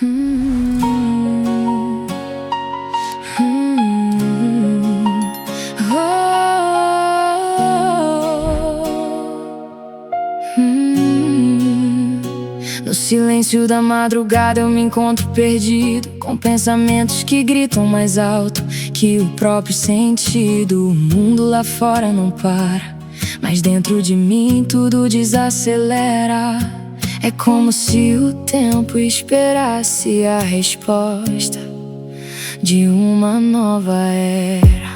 Hum, hum, oh, No silêncio da madrugada eu me encontro perdido, com pensamentos que gritam mais alto que o próprio sentido. O mundo lá fora não para, mas dentro de mim tudo desacelera. É como se o tempo esperasse a resposta de uma nova era.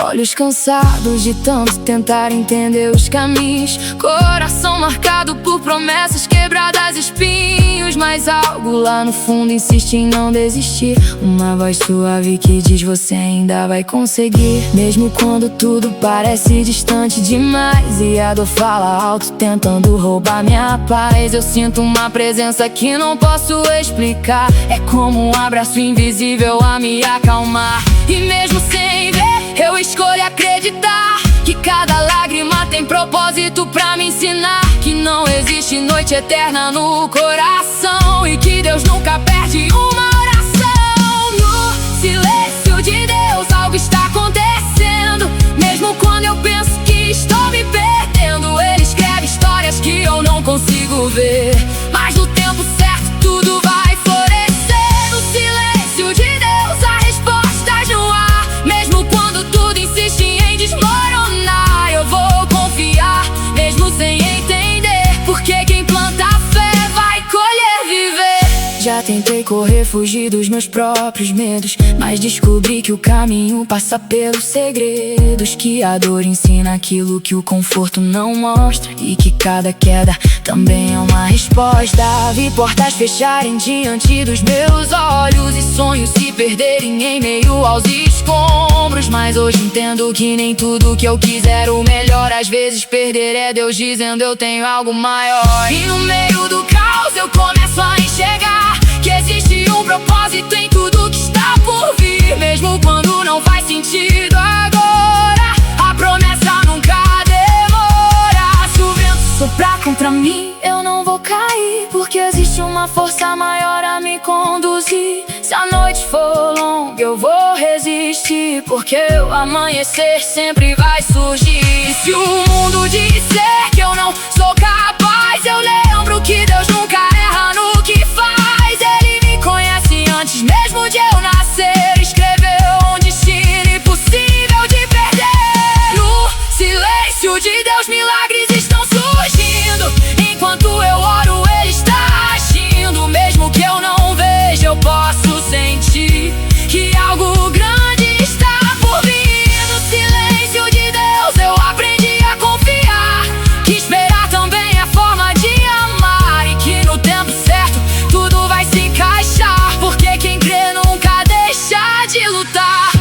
Olhos cansados de tanto tentar entender os caminhos, coração marcado por promessas quebradas, espinhos. Mas algo lá no fundo insiste em não desistir. Uma voz suave que diz: você ainda vai conseguir. Mesmo quando tudo parece distante demais e a dor fala alto tentando roubar minha paz, eu sinto uma presença que não posso explicar. É como um abraço invisível a me acalmar. E mesmo sem ver, eu escolho acreditar que cada lágrima tem propósito pra me ensinar que não existe noite eterna no coração e que Deus nunca perde uma oração. No silêncio de Deus algo está acontecendo. Mesmo quando eu penso que estou me perdendo, Ele escreve histórias que eu não consigo ver, mas no tempo certo tudo vai florescer. No silêncio de Deus há respostas no ar. Mesmo quando tudo insiste em desmoronar, eu vou confiar, mesmo sem entender, porque quem planta fé vai colher viver. Já tentei correr, fugir dos meus próprios medos, mas descobri que o caminho passa pelos segredos, que a dor ensina aquilo que o conforto não mostra, e que cada queda também é uma resposta. Vi portas fecharem diante dos meus olhos e sonhos se perderem em meio aos escombros, mas hoje entendo que nem tudo que eu quiser o melhor. Às vezes perder é Deus dizendo: eu tenho algo maior. E no meio do caos eu começo a enxergar que existe um propósito em tudo que está por vir. Mesmo quando não faz sentido agora, a promessa nunca demora. Se o vento soprar contra mim, eu não vou cair, porque existe uma força maior a me conduzir. Se a noite for longa eu vou resistir, porque o amanhecer sempre vai surgir. E se o mundo disser que eu não sou capaz, eu lembro que Deus nunca erra no que faz. Ele me conhece antes mesmo de eu nascer, escreveu um destino impossível de perder. No silêncio de Deus milagres estão surgindo. Enquanto eu oro Ele está agindo. Mesmo que eu não veja, eu posso sentir que algo grande está por vir. No silêncio de Deus eu aprendi a confiar, que esperar também é forma de amar, e que no tempo certo tudo vai se encaixar, porque quem crê nunca deixa de lutar.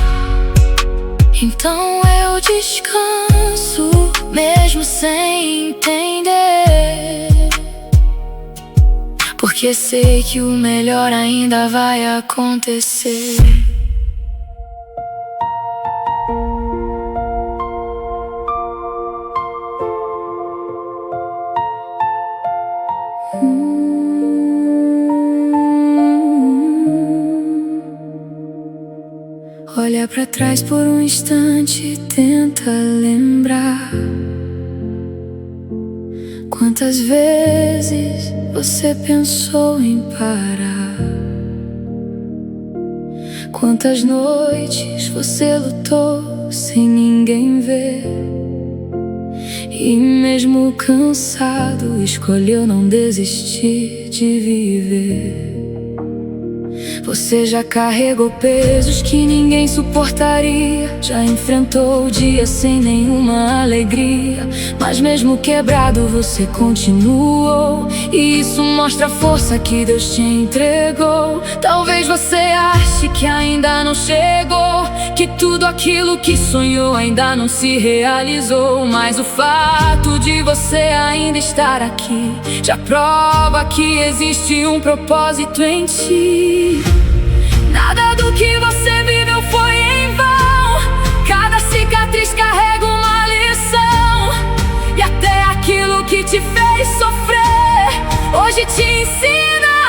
Então eu descanso, mesmo sem entender, porque sei que o melhor ainda vai acontecer. Olha pra trás por um instante e tenta lembrar quantas vezes você pensou em parar, quantas noites você lutou sem ninguém ver, e mesmo cansado escolheu não desistir de viver. Você já carregou pesos que ninguém suportaria, já enfrentou dias sem nenhuma alegria, mas mesmo quebrado você continuou, e isso mostra a força que Deus te entregou. Talvez você ache que ainda não chegou, que tudo aquilo que sonhou ainda não se realizou, mas o fato de você ainda estar aqui já prova que existe um propósito em ti. Nada do que você viveu foi em vão, cada cicatriz carrega uma lição, e até aquilo que te fez sofrer hoje te ensina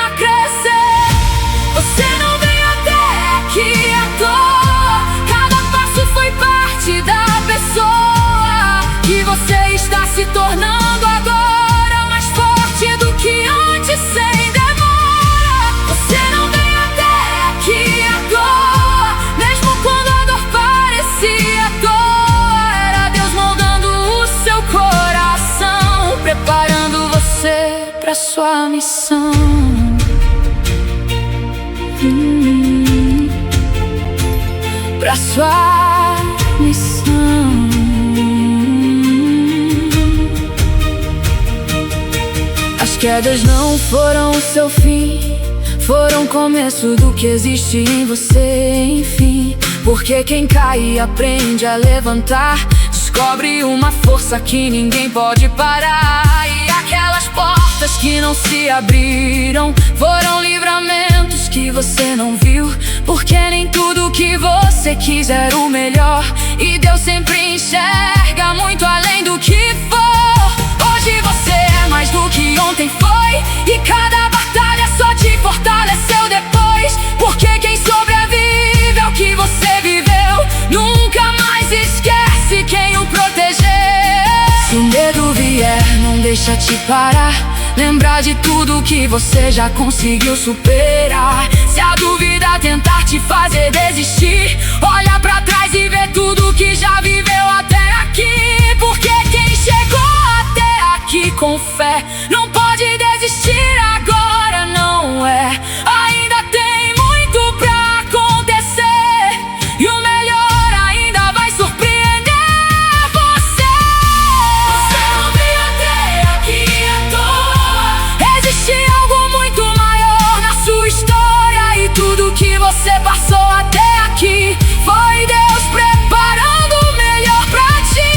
pra sua missão. As quedas não foram o seu fim, foram o começo do que existe em você, enfim. Porque quem cai aprende a levantar, descobre uma força que ninguém pode parar. E aquelas portas que não se abriram foram livramentos que você não viu. Porque nem tudo que você quis era o melhor, e Deus sempre enxerga muito além do que for. Hoje você é mais do que ontem foi, e cada batalha só te fortaleceu depois. Porque quem sobrevive é o que você viveu, nunca mais esquece quem o protegeu. Se o medo vier, não deixa te parar, lembrar de tudo que você já conseguiu superar. Se a dúvida tentar te fazer desistir, olha pra trás e vê tudo que já viveu até aqui. Porque quem chegou até aqui com fé não pode desistir agora, não é? Ainda tem muito pra acontecer, e o melhor ainda vai surpreender você. Você não veio até aqui à toa, existe algo muito maior na sua história. E tudo que você passou até aqui foi Deus preparando o melhor pra ti.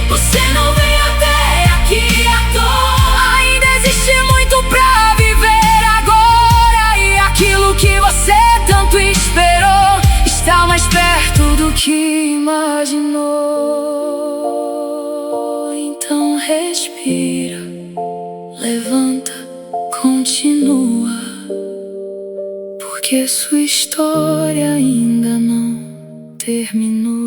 Você não veio até aqui à toa, ainda existe muito pra viver agora. E aquilo que você tanto esperou está mais perto do que imaginou. Então respira, levanta, continua, porque sua história ainda não terminou.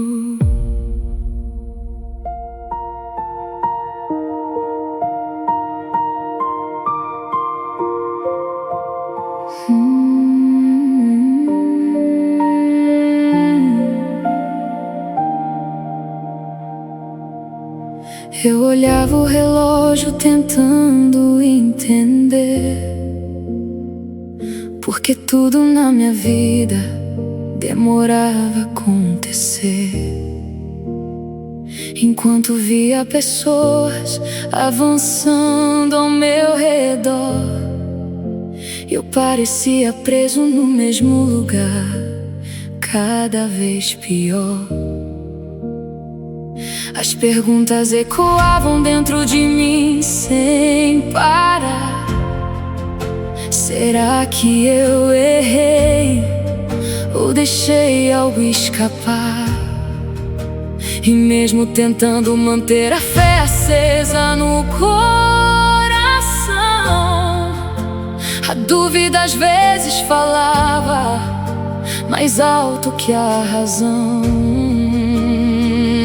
Eu olhava o relógio tentando entender, porque tudo na minha vida demorava a acontecer. Enquanto via pessoas avançando ao meu redor, eu parecia preso no mesmo lugar, cada vez pior. As perguntas ecoavam dentro de mim sem parar. Será que eu errei ou deixei algo escapar? E mesmo tentando manter a fé acesa no coração, a dúvida às vezes falava mais alto que a razão.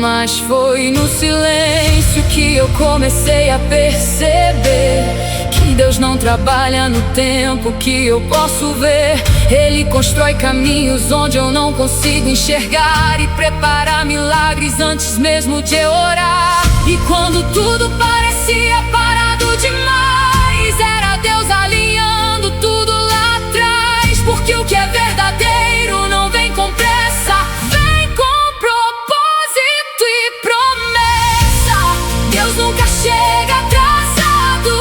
Mas foi no silêncio que eu comecei a perceber que Deus não trabalha no tempo que eu posso ver. Ele constrói caminhos onde eu não consigo enxergar, e prepara milagres antes mesmo de eu orar. E quando tudo parecia parado demais, era Deus alinhando tudo lá atrás. Porque o que é verdadeiro não vem com pressa, vem com propósito e promessa. Deus nunca chega atrasado,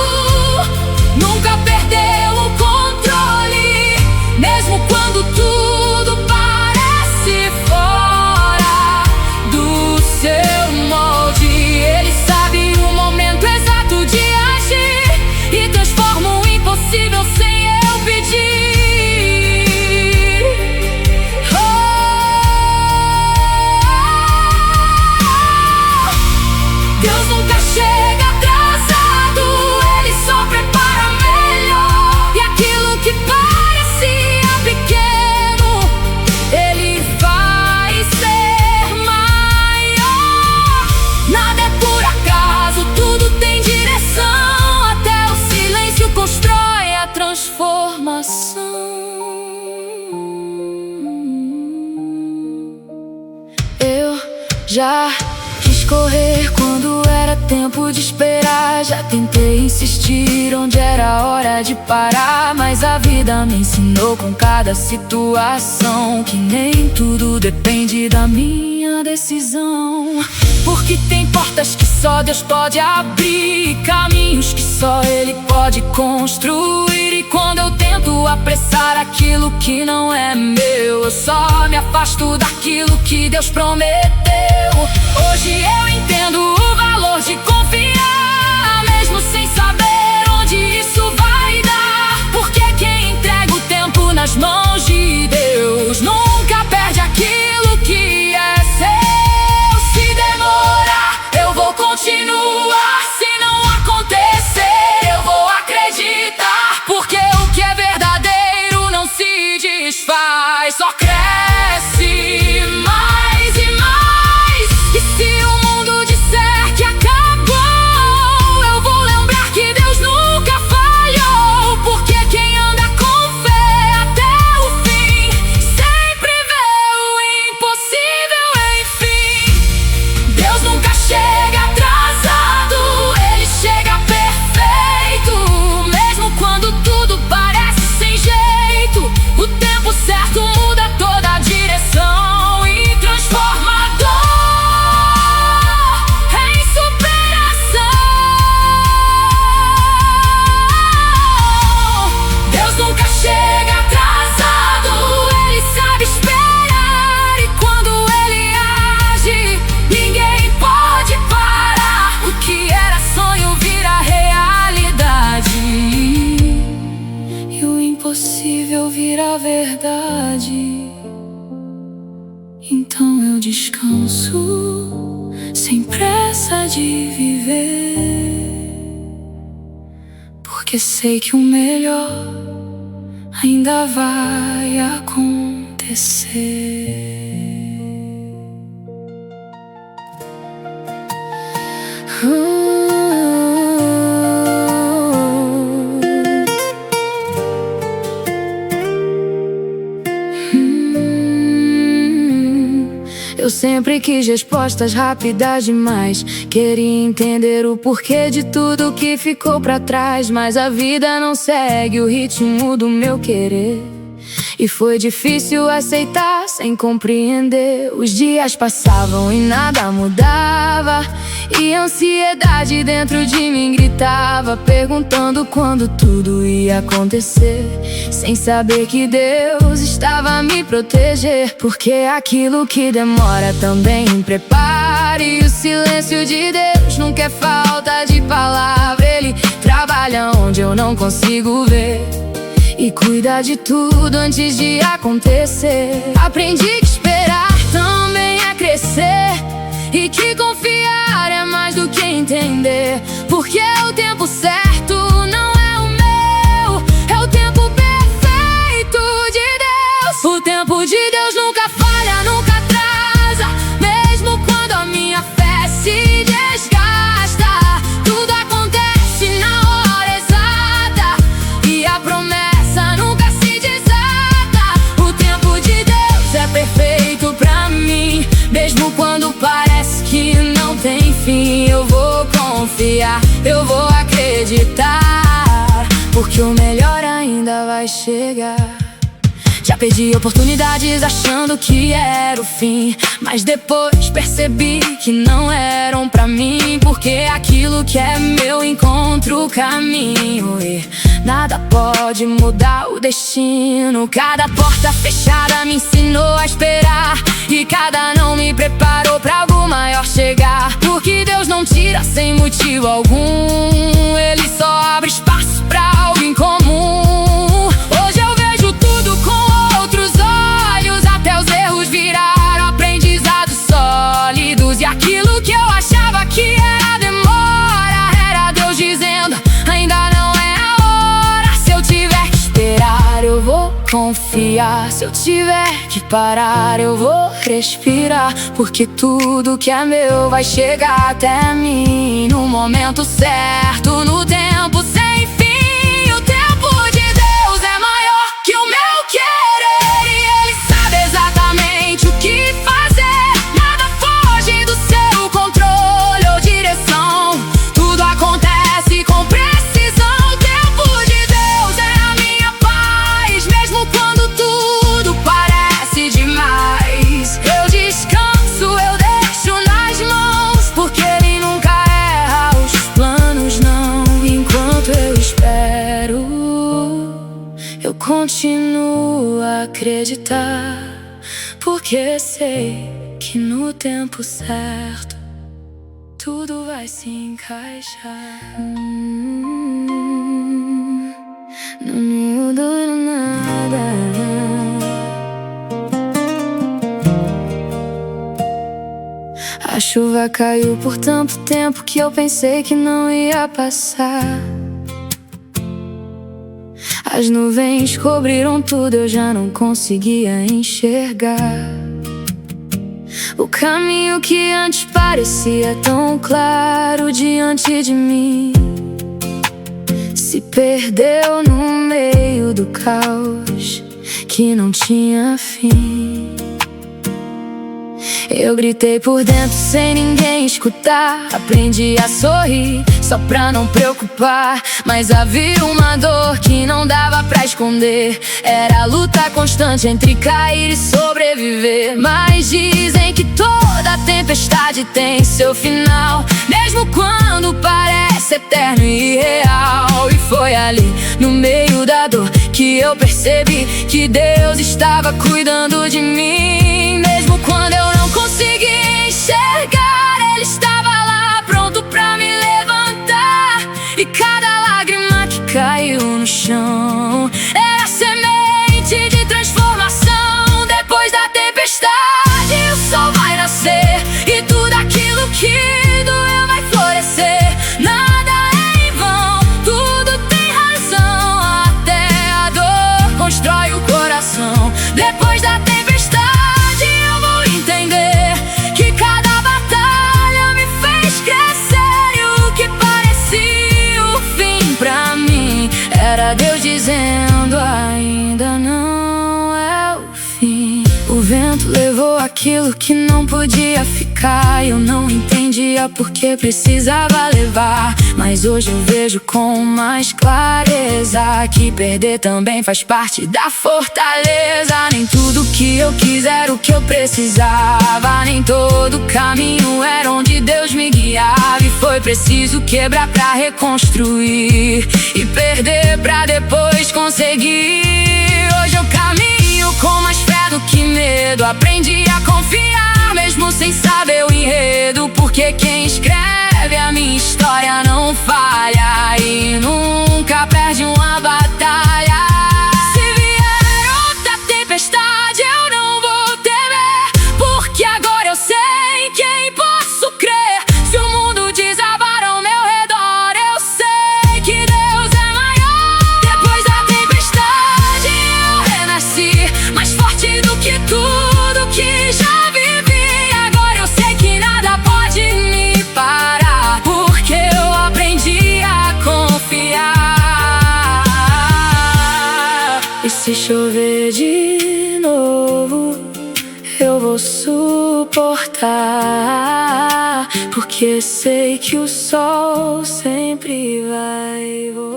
nunca perdeu o controle. Mesmo quando tudo parece fora do seu molde, Ele sabe o momento exato de agir e transforma o impossível sem eu pedir. Deus nunca chega atrasado, Ele só prepara melhor. E aquilo que parecia pequeno, Ele vai ser maior. Nada é por acaso, tudo tem direção. Até o silêncio constrói a transformação. Eu já quis correr quando era tempo de esperar. Já tentei insistir onde era hora de parar, mas a vida me ensinou com cada situação que nem tudo depende da minha decisão. Porque tem portas que só Deus pode abrir, caminhos que só Ele pode construir. E quando eu tento apressar aquilo que não é meu, eu só me afasto daquilo que Deus prometeu. Hoje eu entendo o valor de confiar, mesmo sem saber onde isso vai dar. Porque quem entrega o tempo nas mãos de Deus nunca perde aquilo que é seu. Se demorar, eu vou continuar. Se não acontecer, eu vou acreditar. Porque o que é verdadeiro não se desfaz, só cresce mais e mais. E se o mundo disser que acabou, eu vou lembrar que Deus nunca falhou. Porque quem anda com fé até o fim sempre vê o impossível, enfim. Deus nunca chega atrasado, Ele chega perfeito. Mesmo quando tudo parece sem jeito, o tempo certo muda toda a direção e transforma a dor em superação. Deus nunca chega atrasado, Ele sabe esperar. E quando Ele age, ninguém pode parar. O que era sonho vira realidade, e o impossível vira verdade. Então eu descanso, sem pressa de viver, porque sei que o melhor ainda vai acontecer. Eu sempre quis respostas rápidas demais, queria entender o porquê de tudo que ficou pra trás. Mas a vida não segue o ritmo do meu querer, e foi difícil aceitar sem compreender. Os dias passavam e nada mudava, e a ansiedade dentro de mim gritava, perguntando quando tudo ia acontecer, sem saber que Deus estava a me proteger. Porque aquilo que demora também prepara, e o silêncio de Deus nunca é falta de palavra. Ele trabalha onde eu não consigo ver, e cuida de tudo antes de acontecer. Aprendi que esperar também é crescer, e que confiar é mais do que entender. Porque o tempo certo não é o meu, é o tempo perfeito de Deus. O tempo de Deus nunca falha, nunca atrasa. Mesmo quando a minha fé se desgasta, tudo acontece na hora exata, e a promessa nunca se desata. O tempo de Deus é perfeito pra mim, mesmo quando parece que não tem fim. Eu vou confiar, eu vou acreditar, porque o melhor ainda vai chegar. Já perdi oportunidades achando que era o fim, mas depois percebi que não eram pra mim. Porque aquilo que é meu encontra o caminho, e nada pode mudar o destino. Cada porta fechada me ensinou a esperar, e cada não me preparou pra algo maior chegar. Porque Deus não tira sem motivo algum, Ele só abre espaço pra algo incomum. Hoje eu vejo tudo com outros olhos, até os erros viraram aprendizados sólidos. E aquilo que eu achava que era demora, era Deus dizendo, ainda não é a hora. Se eu tiver que esperar, eu vou confiar. Se eu tiver que parar, eu vou respirar. Porque tudo que é meu vai chegar até mim no momento certo, no tempo sem fim. O tempo de Deus é maior que o meu querer, e Ele sabe exatamente o que fazer. Nada foge do seu controle. eu continuo a acreditar, porque sei que no tempo certo tudo vai se encaixar. Não muda nada. A chuva caiu por tanto tempo que eu pensei que não ia passar. As nuvens cobriram tudo, eu já não conseguia enxergar. O caminho que antes parecia tão claro diante de mim se perdeu no meio do caos que não tinha fim. Eu gritei por dentro sem ninguém escutar. Aprendi a sorrir só pra não preocupar, mas havia uma dor que não dava pra esconder. Era a luta constante entre cair e sobreviver. Mas dizem que toda tempestade tem seu final, mesmo quando parece eterno e irreal. E foi ali, no meio da dor, que eu percebi que Deus estava cuidando de mim. Mesmo quando eu não conseguia enxergar, Ele estava lá pronto pra me levantar. E cada lágrima que caiu no chão era semente de transformação. Depois da tempestade o sol vai nascer, e tudo aquilo que doeu vai florescer. Nada é em vão, tudo tem razão. Até a dor constrói o coração. Depois da tempestade eu vou entender que cada batalha me fez crescer. E o que parecia o fim pra mim era Deus dizendo: ainda não é o fim. O vento levou aquilo que não podia ficar. Eu não entendia por que precisava levar, mas hoje eu vejo com mais clareza que perder também faz parte da fortaleza. Nem tudo que eu quis era o que eu precisava, nem todo caminho era onde Deus me guiava. E foi preciso quebrar pra reconstruir, e perder pra depois conseguir. Hoje eu caminho com mais fé do que medo. Aprendi a confiar mesmo sem saber o enredo, porque quem escreve a minha história não falha e nunca perde uma batalha. Se vier outra tempestade eu não vou temer, porque agora eu sei em quem posso crer. Se o mundo desabar ao meu redor, eu sei que Deus é maior. Depois da tempestade eu renasci, mais forte do que tudo que já vivi. Agora eu sei que nada pode me parar, porque eu aprendi a confiar. E se chover de novo, eu vou suportar, porque sei que o sol sempre vai voltar.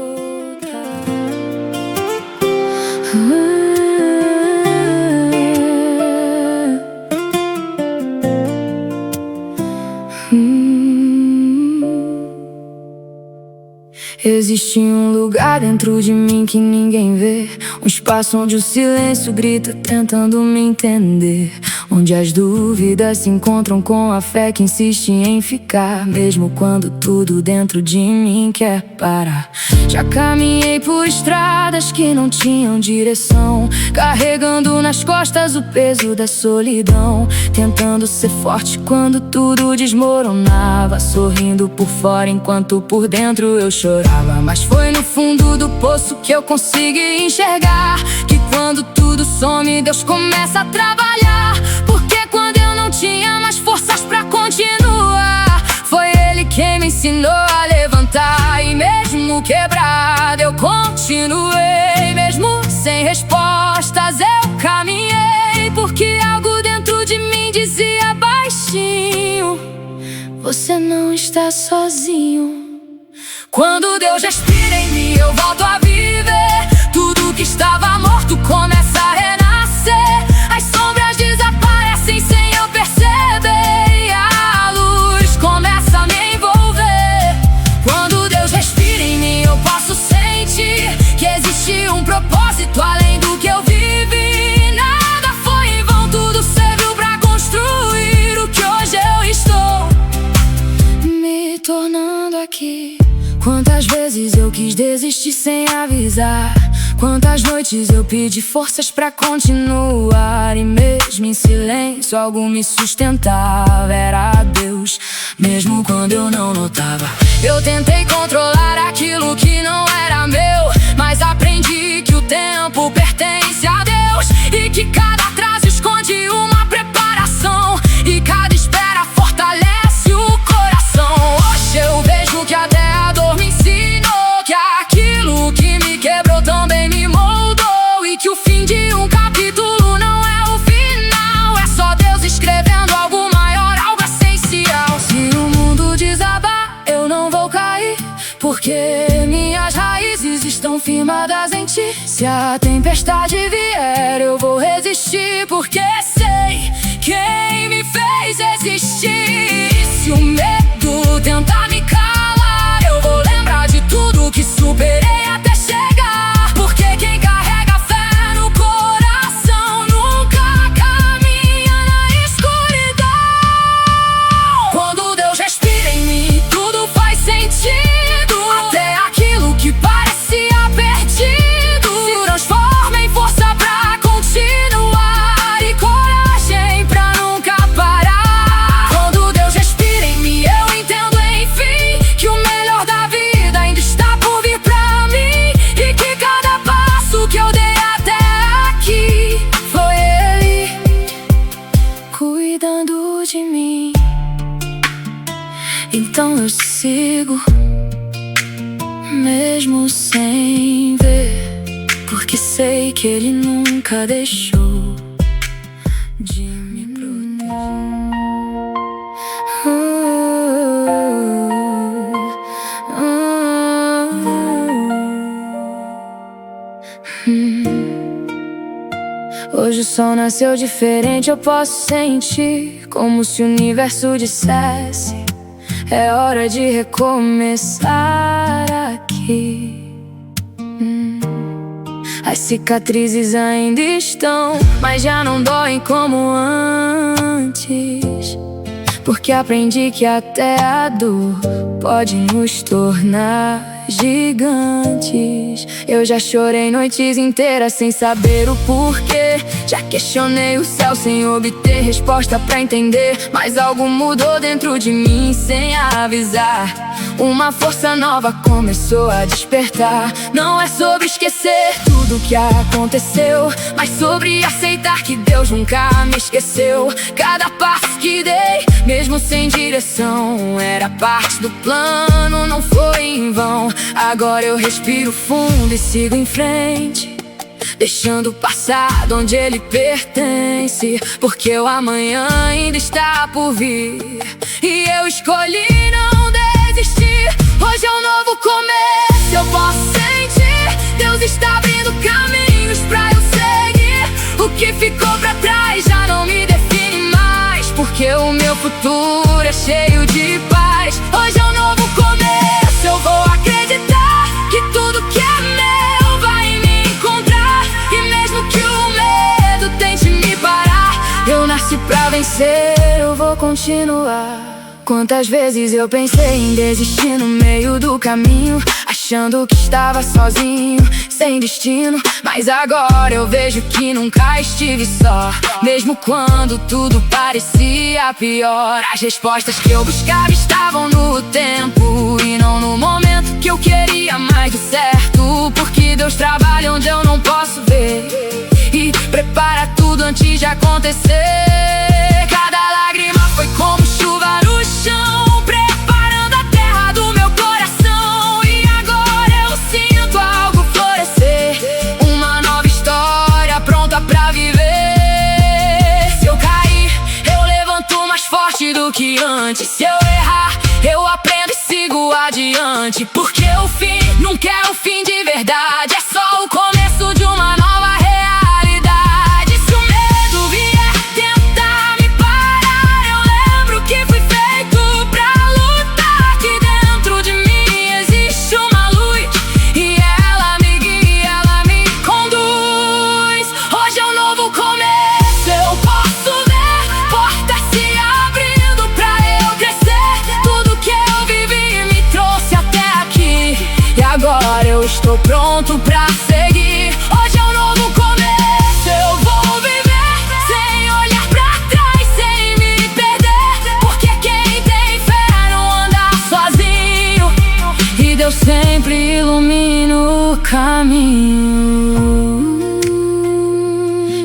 Existe um lugar dentro de mim que ninguém vê, um espaço onde o silêncio grita tentando me entender, onde as dúvidas se encontram com a fé que insiste em ficar, mesmo quando tudo dentro de mim quer parar. Já caminhei por estradas que não tinham direção, carregando nas costas o peso da solidão, tentando ser forte quando tudo desmoronava, sorrindo por fora enquanto por dentro eu chorava. Mas foi no fundo do poço que eu consegui enxergar que quando tudo some, Deus começa a trabalhar. Porque quando eu não tinha mais forças pra continuar, foi Ele quem me ensinou a levantar. E mesmo quebrado eu continuei, mesmo sem respostas eu caminhei, porque algo dentro de mim dizia baixinho: você não está sozinho. Quando Deus respira em mim, eu volto a viver. Tudo que estava morto começa a renascer. As sombras desaparecem sem eu perceber, e a luz começa a me envolver. Quando Deus respira em mim, eu posso sentir que existe um propósito desistir sem avisar. Quantas noites eu pedi forças pra continuar, e mesmo em silêncio algo me sustentava. Era Deus, mesmo quando eu não notava. Eu tentei controlar aquilo que não era meu, mas aprendi que o tempo pertence a Deus, e que cada atraso esconde uma preparação, e cada espera fortalece o coração. Hoje eu vejo que até a dor me ensinou que aquilo que me quebrou também me moldou, e que o fim de um capítulo não é o final, é só Deus escrevendo algo maior, algo essencial. Se o mundo desabar, eu não vou cair, porque minhas raízes estão firmadas em ti. Se a tempestade vier, eu vou resistir, porque sei quem me fez existir. Se o medo tentar me calar, eu vou lembrar de tudo que superei até chegar, porque quem carrega fé no coração nunca caminha na escuridão. Quando Deus respira em mim, tudo faz sentido, até aquilo que parecia perdido se transforma em força pra continuar, e coragem pra nunca parar. Quando Deus respira em mim, eu entendo enfim que o melhor da vida ainda está por vir pra mim, e que cada passo que eu dei até aqui foi Ele cuidando de mim. Então eu sigo, mesmo sem ver, porque sei que Ele nunca deixou de me proteger. Hoje o sol nasceu diferente, eu posso sentir como se o universo dissesse: é hora de recomeçar aqui. As cicatrizes ainda estão, mas já não doem como antes, porque aprendi que até a dor pode nos tornar gigantes. Eu já chorei noites inteiras sem saber o porquê, já questionei o céu sem obter resposta pra entender, mas algo mudou dentro de mim sem avisar. Uma força nova começou a despertar. Não é sobre esquecer tudo que aconteceu, mas sobre aceitar que Deus nunca me esqueceu. Cada passo que dei, mesmo sem direção, era parte do plano, não foi em vão. Agora eu respiro fundo e sigo em frente, deixando o passado onde ele pertence, porque o amanhã ainda está por vir, e eu escolhi não desistir. Hoje é um novo começo, eu posso sentir Deus está abrindo caminhos pra eu seguir. O que ficou pra trás já não me define mais, porque o meu futuro é cheio de paz. Hoje é um novo começo, eu vou acreditar que tudo que é meu vai me encontrar, e mesmo que o medo tente me parar, eu nasci pra vencer, eu vou continuar. Quantas vezes eu pensei em desistir no meio do caminho, achando que estava sozinho, sem destino, mas agora eu vejo que nunca estive só. Mesmo quando tudo parecia pior, as respostas que eu buscava estavam no tempo e não no momento que eu queria mais do certo, porque Deus trabalha onde eu não posso ver e prepara tudo antes de acontecer. Cada lágrima foi como chuva no chão, preparando a terra do meu coração, e agora eu sinto algo florescer, uma nova história pronta pra viver. Se eu cair, eu levanto mais forte do que antes. Se eu errar, eu aprendo e sigo adiante, porque o fim nunca é o fim de verdade, é só o começo de uma nova realidade. Se o medo vier tentar me parar, eu lembro que fui feito pra lutar, que dentro de mim existe uma luz, e ela me guia, ela me conduz. Hoje é um novo começo, eu posso ver portas se abrindo pra eu crescer. Tudo que eu vivi me trouxe até aqui, e agora eu estou pronto pra seguir. Hoje é um novo começo, eu vou viver sem olhar pra trás, sem me perder. Porque quem tem fé não anda sozinho, e Deus sempre ilumina o caminho.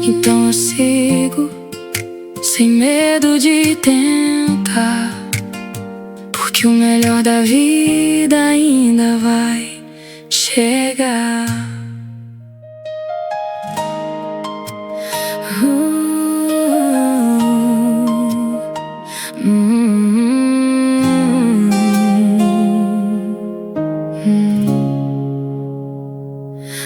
Então eu sigo sem medo de tentar, porque o melhor da vida ainda vai chegar.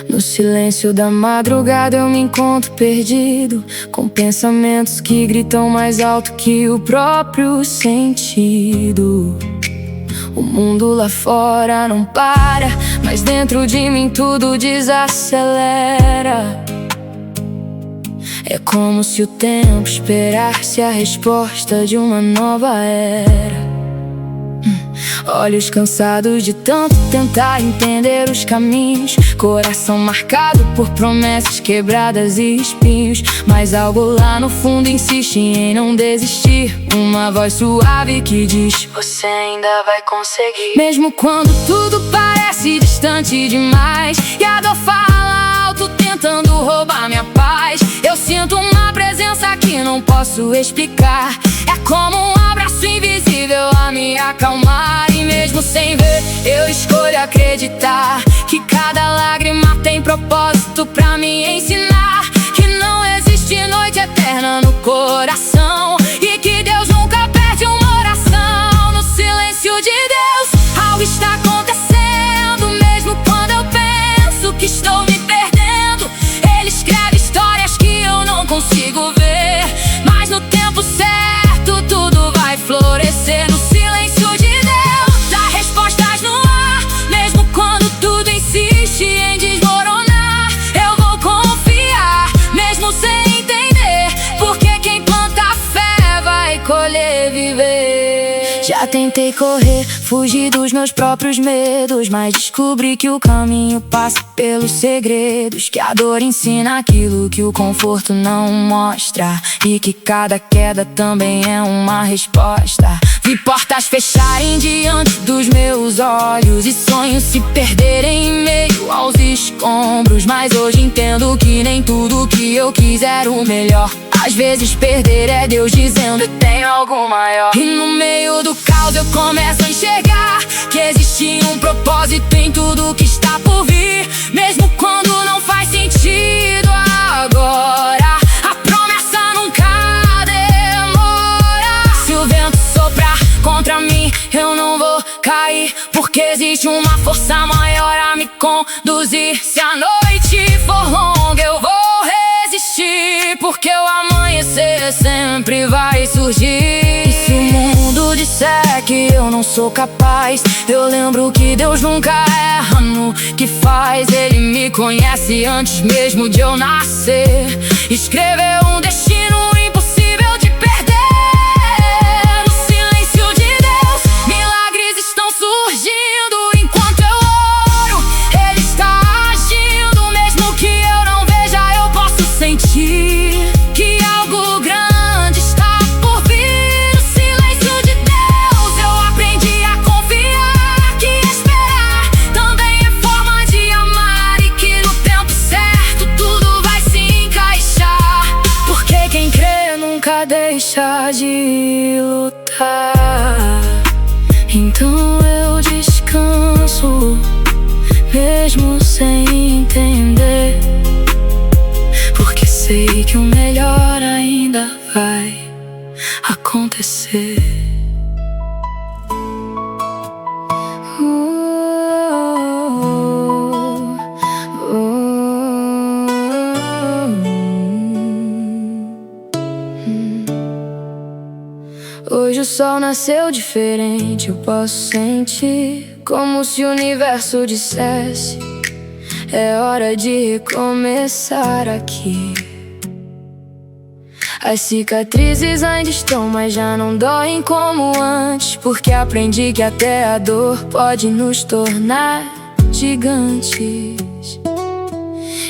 No silêncio da madrugada eu me encontro perdido, com pensamentos que gritam mais alto que o próprio sentido. O mundo lá fora não para, mas dentro de mim tudo desacelera. É como se o tempo esperasse a resposta de uma nova era. Olhos cansados de tanto tentar entender os caminhos, coração marcado por promessas quebradas e espinhos. Mas algo lá no fundo insiste em não desistir. Uma voz suave que diz: você ainda vai conseguir. Mesmo quando tudo parece distante demais e a dor fala alto tentando roubar minha paz, eu sinto uma presença que não posso explicar. É como um abraço invisível a me acalmar. E mesmo sem ver, eu escolho acreditar que cada lágrima tem propósito pra me ensinar que não existe noite eterna no coração, e que Deus nunca perde uma oração. No silêncio de Deus, algo está acontecendo. Mesmo quando eu penso que estou me perdendo, Ele escreve histórias que eu não consigo ver. Mas no tempo certo tudo vai florescer. No silêncio de Deus, dá respostas no ar. Mesmo quando tudo insiste em desmoronar, eu vou confiar, mesmo sem entender. Porque quem planta fé vai colher viver. Já tentei correr, fugir dos meus próprios medos, mas descobri que o caminho passa pelos segredos, que a dor ensina aquilo que o conforto não mostra, e que cada queda também é uma resposta. Vi portas fecharem diante dos meus olhos e sonhos se perderem em meio aos escombros. Mas hoje entendo que nem tudo que eu quis era o melhor. Às vezes perder é Deus dizendo: tem algo maior. E no meio do caos eu começo a enxergar que existe um propósito em tudo que está por vir. Mesmo quando não faz sentido agora, a promessa nunca demora. Se o vento soprar contra mim, eu não vou cair, porque existe uma força maior a me conduzir. Se a noite for longa eu vou resistir, porque o amanhecer sempre vai surgir. E se o mundo disser que eu não sou capaz, eu lembro que Deus nunca erra no que faz. Ele me conhece antes mesmo de eu nascer, escreveu um destino impossível de perder. No silêncio de Deus, milagres estão surgindo. Enquanto eu oro, Ele está agindo. Mesmo que eu não veja, eu posso sentir que algo grande está por vir. No silêncio de Deus, eu aprendi a confiar que esperar também é forma de amar, e que no tempo certo tudo vai se encaixar. Porque quem crê nunca deixa de lutar. Então eu descanso, mesmo sem entender, porque sei que o melhor ainda vai acontecer. Hoje o sol nasceu diferente, eu posso sentir como se o universo dissesse: é hora de recomeçar aqui. As cicatrizes ainda estão, mas já não doem como antes, porque aprendi que até a dor pode nos tornar gigantes.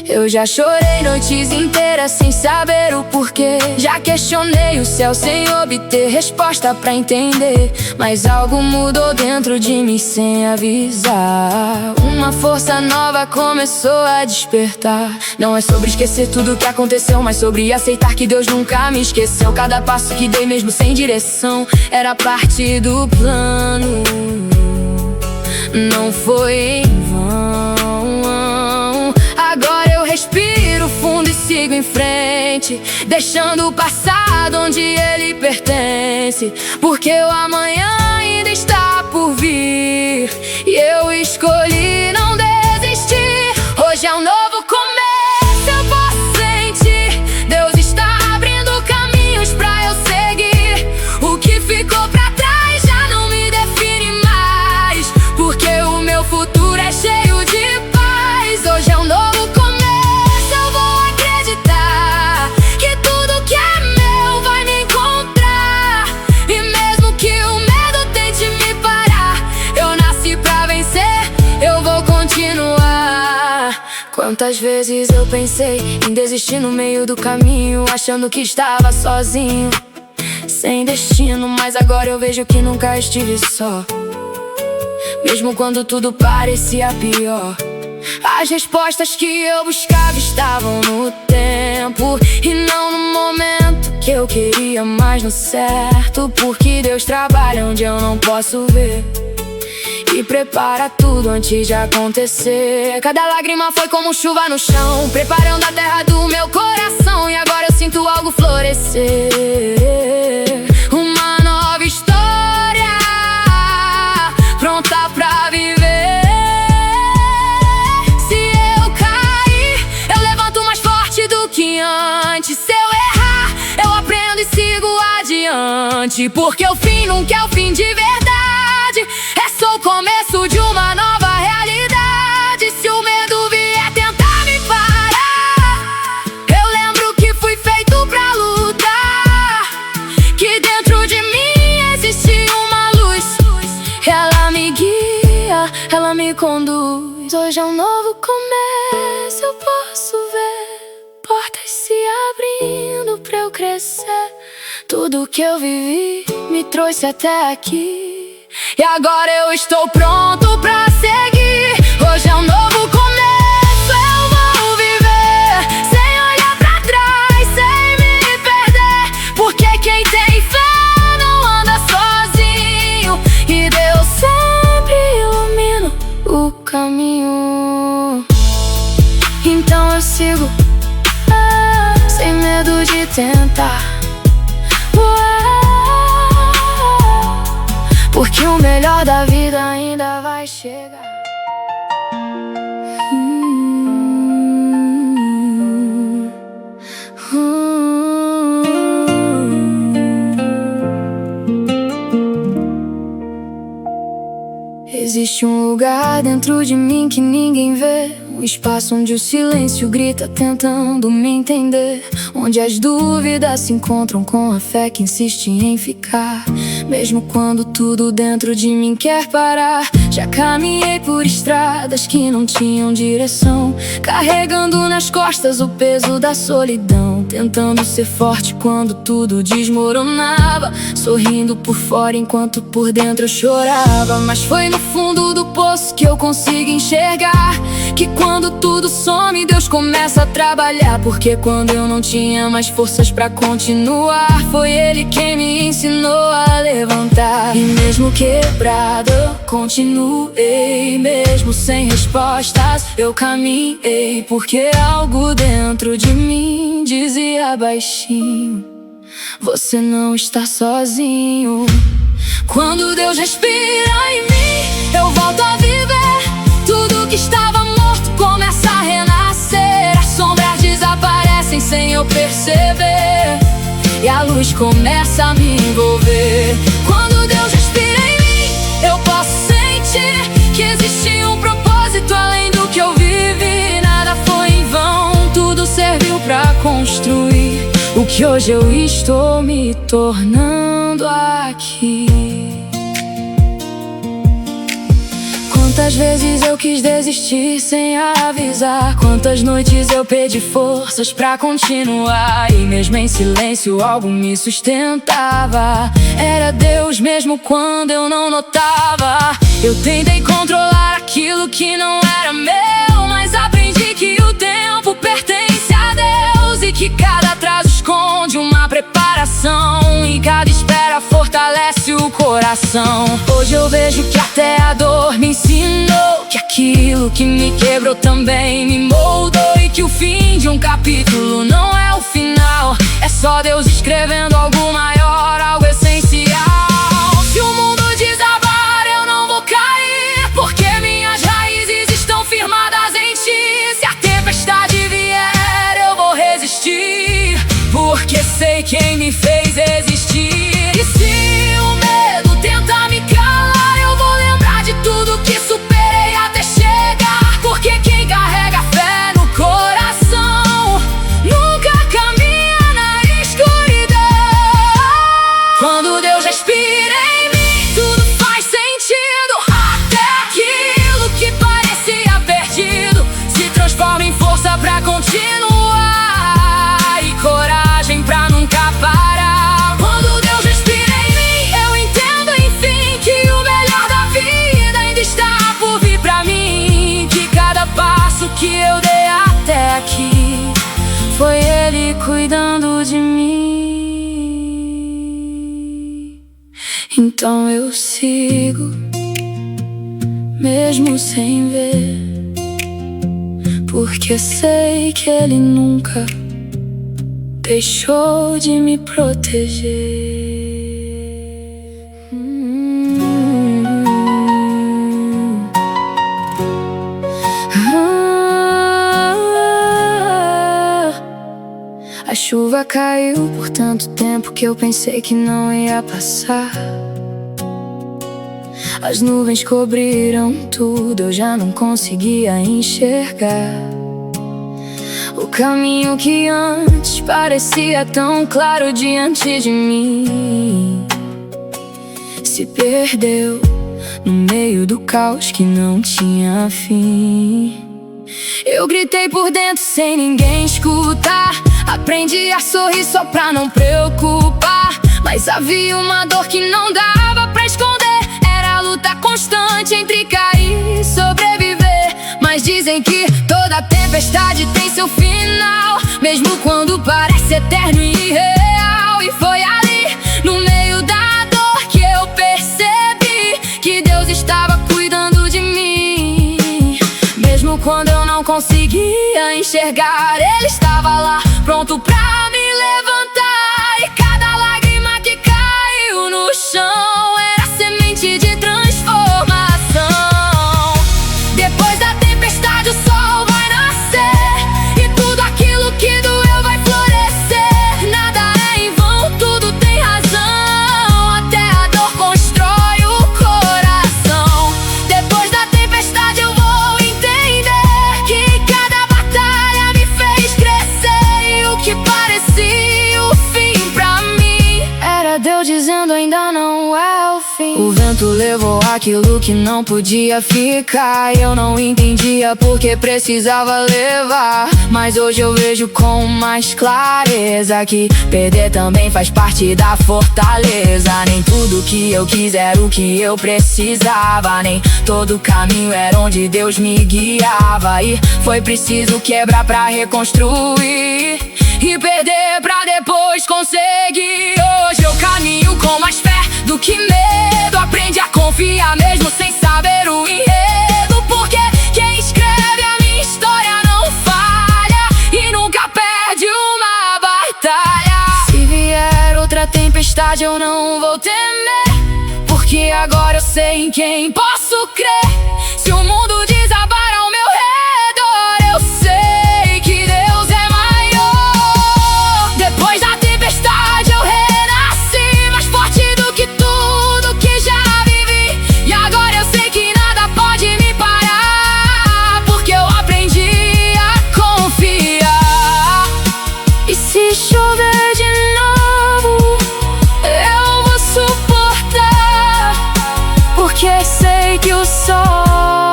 Eu já chorei noites inteiras sem saber o porquê. Já questionei o céu sem obter resposta pra entender. Mas algo mudou dentro de mim sem avisar. Uma força nova começou a despertar. Não é sobre esquecer tudo que aconteceu, mas sobre aceitar que Deus nunca me esqueceu. Cada passo que dei mesmo sem direção era parte do plano. Não foi em vão. Agora eu respiro fundo e sigo em frente, deixando o passado onde ele pertence. Porque o amanhã ainda está por vir e eu escolhi não desistir. Hoje é um novo começo, eu posso sentir. Deus está abrindo caminhos pra eu seguir. O que ficou pra trás já não me define mais, porque o meu futuro é cheio de paz. Hoje é um novo começo, eu vou acreditar que tudo que é meu vai me encontrar. E mesmo que o medo tente me parar, eu nasci pra vencer, eu vou continuar. Quantas vezes eu pensei em desistir no meio do caminho, achando que estava sozinho, sem destino. Mas agora eu vejo que nunca estive só, mesmo quando tudo parecia pior. As respostas que eu buscava estavam no tempo e não no momento que eu queria, mas no certo. Porque Deus trabalha onde eu não posso ver e prepara tudo antes de acontecer. Cada lágrima foi como chuva no chão, preparando a terra do meu coração. E agora eu sinto algo florescer, uma nova história pronta pra viver. Se eu errar, eu aprendo e sigo adiante. Porque o fim nunca é o fim de verdade, é só o começo de uma nova realidade. Se o medo vier tentar me parar, eu lembro que fui feito pra lutar, que dentro de mim existe uma luz. Ela me guia, ela me conduz. Hoje é um novo começo, eu posso ver portas se abrindo pra eu crescer. Tudo que eu vivi me trouxe até aqui, e agora eu estou pronto pra seguir. Hoje é um novo começo, eu vou viver sem olhar pra trás, sem me perder. Porque quem tem fé não anda sozinho, e Deus sempre ilumina o caminho. Então eu sigo sem medo de tentar, porque o melhor da vida ainda vai chegar. Existe um lugar dentro de mim que ninguém vê, um espaço onde o silêncio grita tentando me entender, onde as dúvidas se encontram com a fé que insiste em ficar, mesmo quando tudo dentro de mim quer parar. Já caminhei por estradas que não tinham direção, carregando nas costas o peso da solidão, tentando ser forte quando tudo desmoronava, sorrindo por fora enquanto por dentro eu chorava. Mas foi no fundo do poço que eu consigo enxergar que quando tudo some, Deus começa a trabalhar. Porque quando eu não tinha mais forças pra continuar, foi Ele quem me ensinou a levantar. E mesmo quebrado eu continuei, mesmo sem respostas eu caminhei, porque algo dentro de mim dizia baixinho: você não está sozinho. Quando Deus respira em mim, eu volto a viver. Tudo que estava morto começa a renascer. As sombras desaparecem sem eu perceber, e a luz começa a me envolver. Quando Deus respira em mim, eu posso sentir que existe um propósito além do que eu vivi. Nada foi em vão, tudo serviu pra construir o que hoje eu estou me tornando aqui. Quantas vezes eu quis desistir sem avisar, quantas noites eu perdi forças pra continuar, e mesmo em silêncio algo me sustentava. Era Deus mesmo quando eu não notava. Eu tentei controlar aquilo que não era meu, mas aprendi que o tempo pertence a Deus, e que cada atraso esconde uma preparação, e cada espera fortalece o coração. Hoje eu vejo que até a dor me ensinou que aquilo que me quebrou também me moldou, e que o fim de um capítulo não é o final, é só Deus escrevendo algo maior, algo essencial. Se o mundo desabar eu não vou cair, porque minhas raízes estão firmadas em Ti. Se a tempestade vier eu vou resistir, porque sei quem me fez existir. E se o medo tenta me calar, eu vou lembrar de tudo que superei até chegar, porque quem carrega fé no coração nunca caminha na escuridão. Quando Deus respira em mim, tudo faz sentido. Até aquilo que parecia perdido se transforma em força pra continuar, e coragem pra nunca parar. Quando Deus respira em mim, eu entendo enfim que o melhor da vida ainda está por vir pra mim, que cada passo que eu dei até aqui foi Ele cuidando de mim. Então eu sigo, mesmo sem ver, porque sei que Ele nunca deixou de me proteger. A chuva caiu por tanto tempo que eu pensei que não ia passar. As nuvens cobriram tudo, eu já não conseguia enxergar. O caminho que antes parecia tão claro diante de mim se perdeu no meio do caos que não tinha fim. Eu gritei por dentro sem ninguém escutar, aprendi a sorrir só pra não preocupar, mas havia uma dor que não dava pra esconder. Era a luta constante entre cair e sobreviver. Mas dizem que toda tempestade tem seu final, mesmo quando parece eterno e irreal. E foi ali, no meio da dor, que eu percebi que Deus estava cuidando de mim. Mesmo quando eu não conseguia enxergar, Ele estava lá, pronto pra me levantar. E cada lágrima que caiu no chão era semente de transformação. Depois da tempestade o sol vai nascer, e tudo aquilo que doeu vai florescer. Nada é em vão, tudo tem razão, até a dor constrói o coração. Depois da tempestade eu vou entender que cada batalha me fez crescer, e o que parecia o fim pra mim era Deus dizendo ainda não é o fim. O vento levou aquilo que não podia ficar, eu não entendia porque precisava levar. Mas hoje eu vejo com mais clareza que perder também faz parte da fortaleza. Nem tudo que eu quis era o que eu precisava, nem todo caminho era onde Deus me guiava. E foi preciso quebrar pra reconstruir, e perder pra depois conseguir. Hoje eu caminho com mais fé do que medo, aprendi a confiar mesmo sem saber o enredo, porque quem escreve a minha história não falha e nunca perde uma batalha. Se vier outra tempestade eu não vou temer, porque agora eu sei em quem posso crer. Se o mundo desabar ao meu redor, eu sei que Deus é maior. Depois da tempestade eu renasci, mais forte do que tudo que já vivi. E agora eu sei que nada pode me parar, porque eu aprendi a confiar. E se chover de novo, eu vou suportar, porque sei que o sol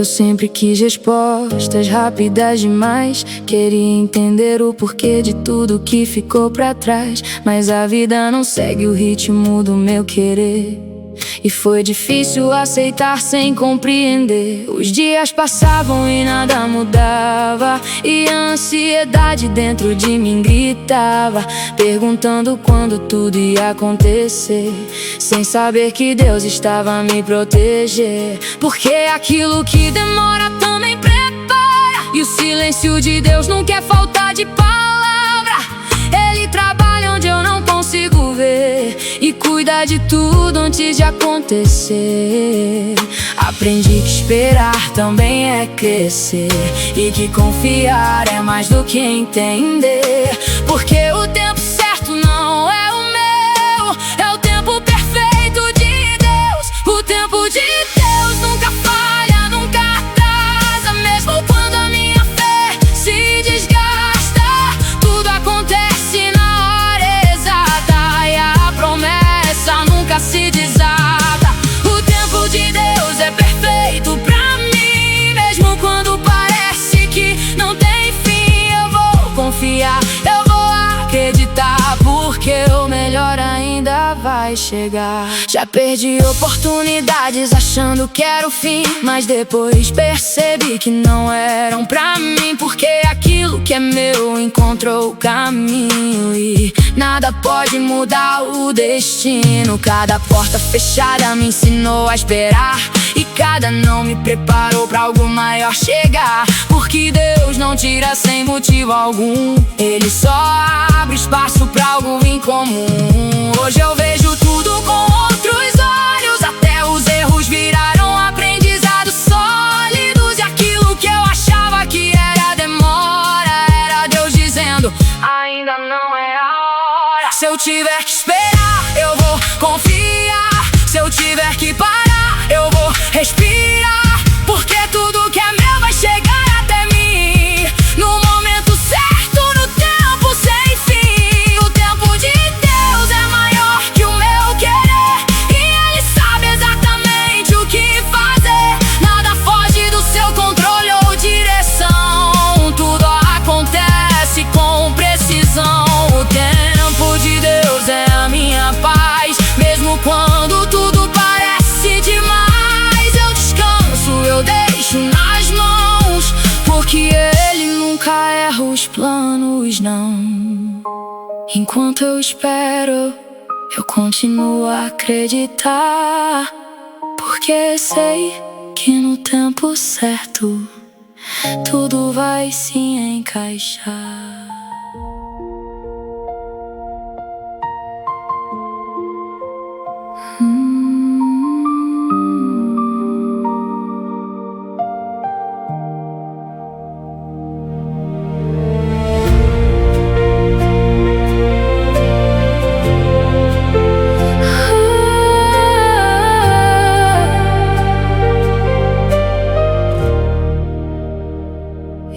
Eu sempre quis respostas rápidas demais. Queria entender o porquê de tudo que ficou pra trás, mas a vida não segue o ritmo do meu querer. E foi difícil aceitar sem compreender. Os dias passavam e nada mudava, e a ansiedade dentro de mim gritava, perguntando quando tudo ia acontecer, sem saber que Deus estava a me proteger. Porque aquilo que demora também prepara, e o silêncio de Deus nunca é falta de palavra. Ele trabalha onde eu não consigo ver, e cuida de tudo antes de acontecer. Aprendi que esperar também é crescer, e que confiar é mais do que entender. Porque o tempo certo não é o meu, é o tempo perfeito de Deus. O tempo de Deus nunca falha, nunca atrasa. Mesmo quando a minha fé se desgasta, tudo acontece na hora exata, e a promessa nunca se desata. O tempo de Deus é perfeito pra mim. Mesmo quando parece que não tem fim, eu vou confiar, eu vou acreditar, porque o melhor ainda vai chegar. Já perdi oportunidades achando que era o fim, mas depois percebi que não eram pra mim. Porque aquilo que é meu encontrou o caminho, e nada pode mudar o destino. Cada porta fechada me ensinou a esperar, e cada não me preparou pra algo maior chegar. Porque Deus não tira sem motivo algum, Ele só abre espaço pra algo incomum. Hoje eu vejo tudo com outros olhos, até os erros viraram aprendizados sólidos. E aquilo que eu achava que era demora, era Deus dizendo: ainda não é a hora. Se eu tiver que esperar, eu vou confiar. Se eu tiver que parar, eu vou respirar. Porque tudo que é meu vai chegar até mim, no momento certo, no tempo sem fim. O tempo de Deus é maior que o meu querer, e Ele sabe exatamente o que fazer. Nada foge do seu controle ou direção, tudo acontece com precisão. O tempo de Deus é a minha paz. Mesmo quando tudo parece demais, eu descanso, eu deixo nas mãos, porque Ele nunca erra os planos, não. Enquanto eu espero, eu continuo a acreditar, porque sei que no tempo certo tudo vai se encaixar.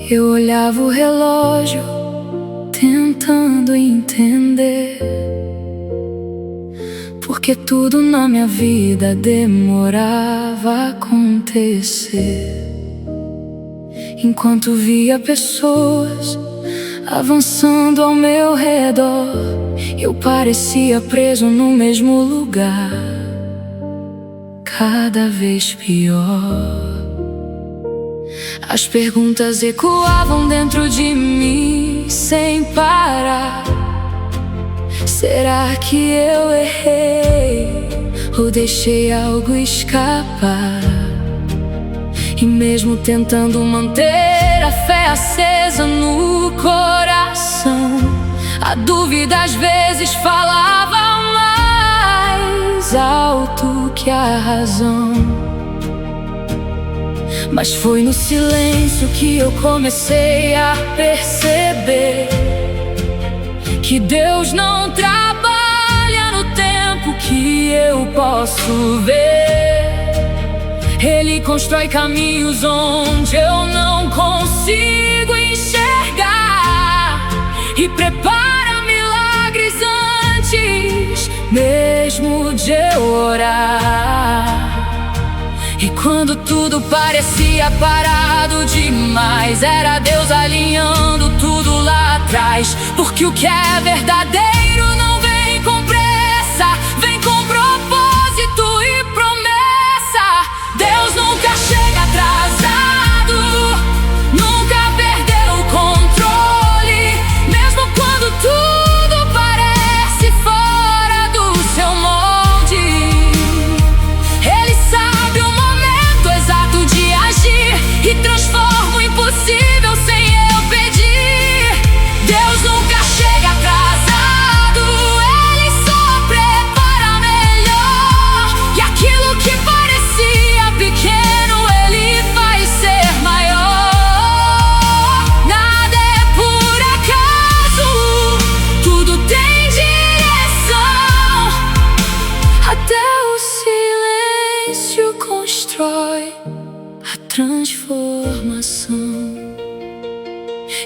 Eu olhava o relógio, tentando entender porque tudo na minha vida demorava a acontecer. Enquanto via pessoas avançando ao meu redor, eu parecia preso no mesmo lugar, cada vez pior. As perguntas ecoavam dentro de mim sem parar. Será que eu errei ou deixei algo escapar? E mesmo tentando manter a fé acesa no coração, a dúvida às vezes falava mais alto que a razão. Mas foi no silêncio que eu comecei a perceber que Deus não trabalha no tempo que eu posso ver. Ele constrói caminhos onde eu não consigo enxergar, e prepara milagres antes mesmo de eu orar. E quando quando tudo parecia parado demais, era Deus alinhando tudo lá atrás. Porque o que é verdadeiro não vem com pressa, vem com propósito e promessa. Deus nunca chega atrasado, nunca perdeu o controle, mesmo quando tudo parece fora do seu molde. Ele sabe o momento exato de agir e transforma o impossível sem eu pedir. Deus nunca chega atrasado, Ele só prepara melhor. E aquilo que parecia pequeno, Ele faz ser maior. Nada é por acaso, tudo tem direção. Até o silêncio constrói a transformação.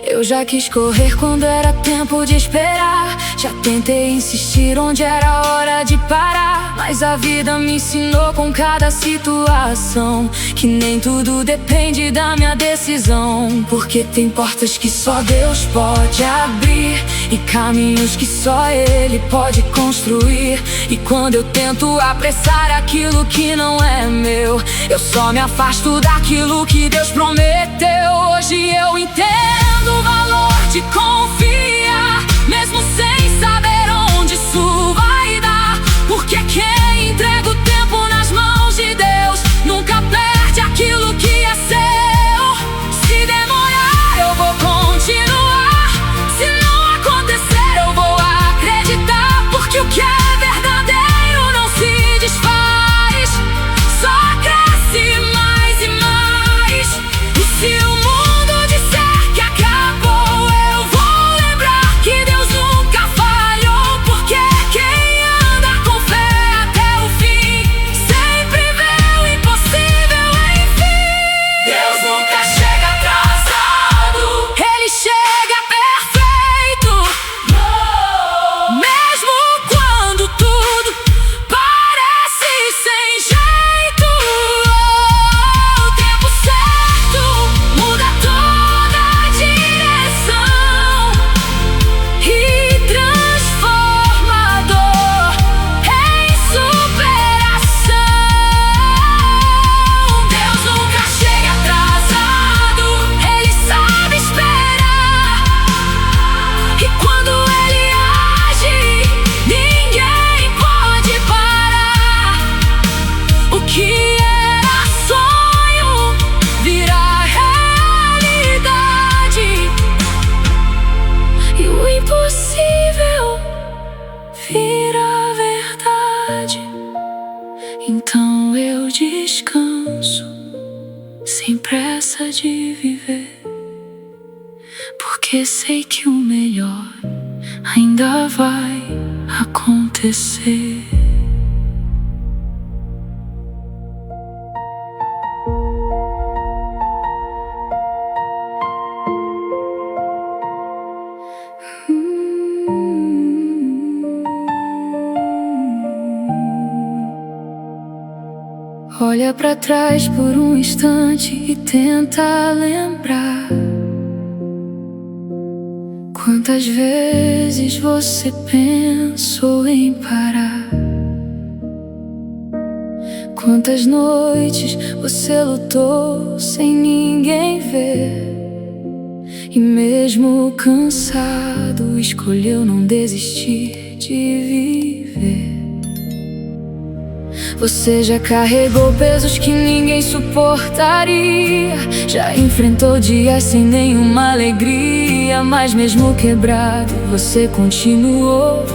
Eu já quis correr quando era tempo de esperar, já tentei insistir onde era hora de parar, mas a vida me ensinou com cada situação que nem tudo depende da minha decisão. Porque tem portas que só Deus pode abrir e caminhos que só Ele pode construir. E quando eu tento apressar aquilo que não é meu, eu só me afasto daquilo que Deus prometeu. Hoje eu entendo o valor de confiar, mesmo sem saber onde isso vai dar. Porque quem entrega o tempo nas mãos de Deus nunca perde aquilo que é seu. Se demorar eu vou continuar, se não acontecer eu vou acreditar. Porque o que é verdadeiro não se desfaz, só cresce mais e mais. E se o mundo disser que acabou, eu vou lembrar que Deus nunca falhou. Porque quem anda com fé até o fim sempre vê o impossível, enfim. Deus nunca chega atrasado, Ele chega perfeito, mesmo quando tudo parece sem jeito. O tempo certo muda toda a direção e transforma a dor em superação. Deus nunca chega atrasado, Ele sabe esperar. E quando Ele age, ninguém pode parar. O que era sonho vira realidade, e o impossível vira verdade. Então eu descanso, sem pressa de viver, porque sei que o melhor ainda vai acontecer. Olha pra trás por um instante e tenta lembrar quantas vezes você pensou em parar, quantas noites você lutou sem ninguém ver, e mesmo cansado escolheu não desistir de viver. Você já carregou pesos que ninguém suportaria, já enfrentou dias sem nenhuma alegria, mas mesmo quebrado você continuou.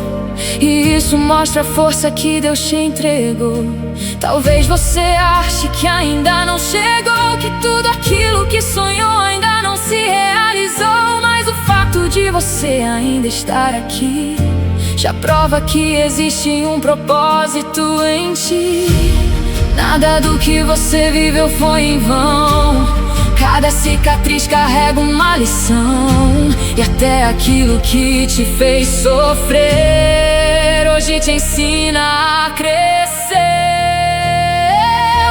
E isso mostra a força que Deus te entregou. Talvez você ache que ainda não chegou, que tudo aquilo que sonhou ainda não se realizou, mas o fato de você ainda estar aqui já prova que existe um propósito em ti. Nada do que você viveu foi em vão, cada cicatriz carrega uma lição, e até aquilo que te fez sofrer hoje te ensina a crescer.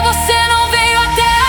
Você não veio até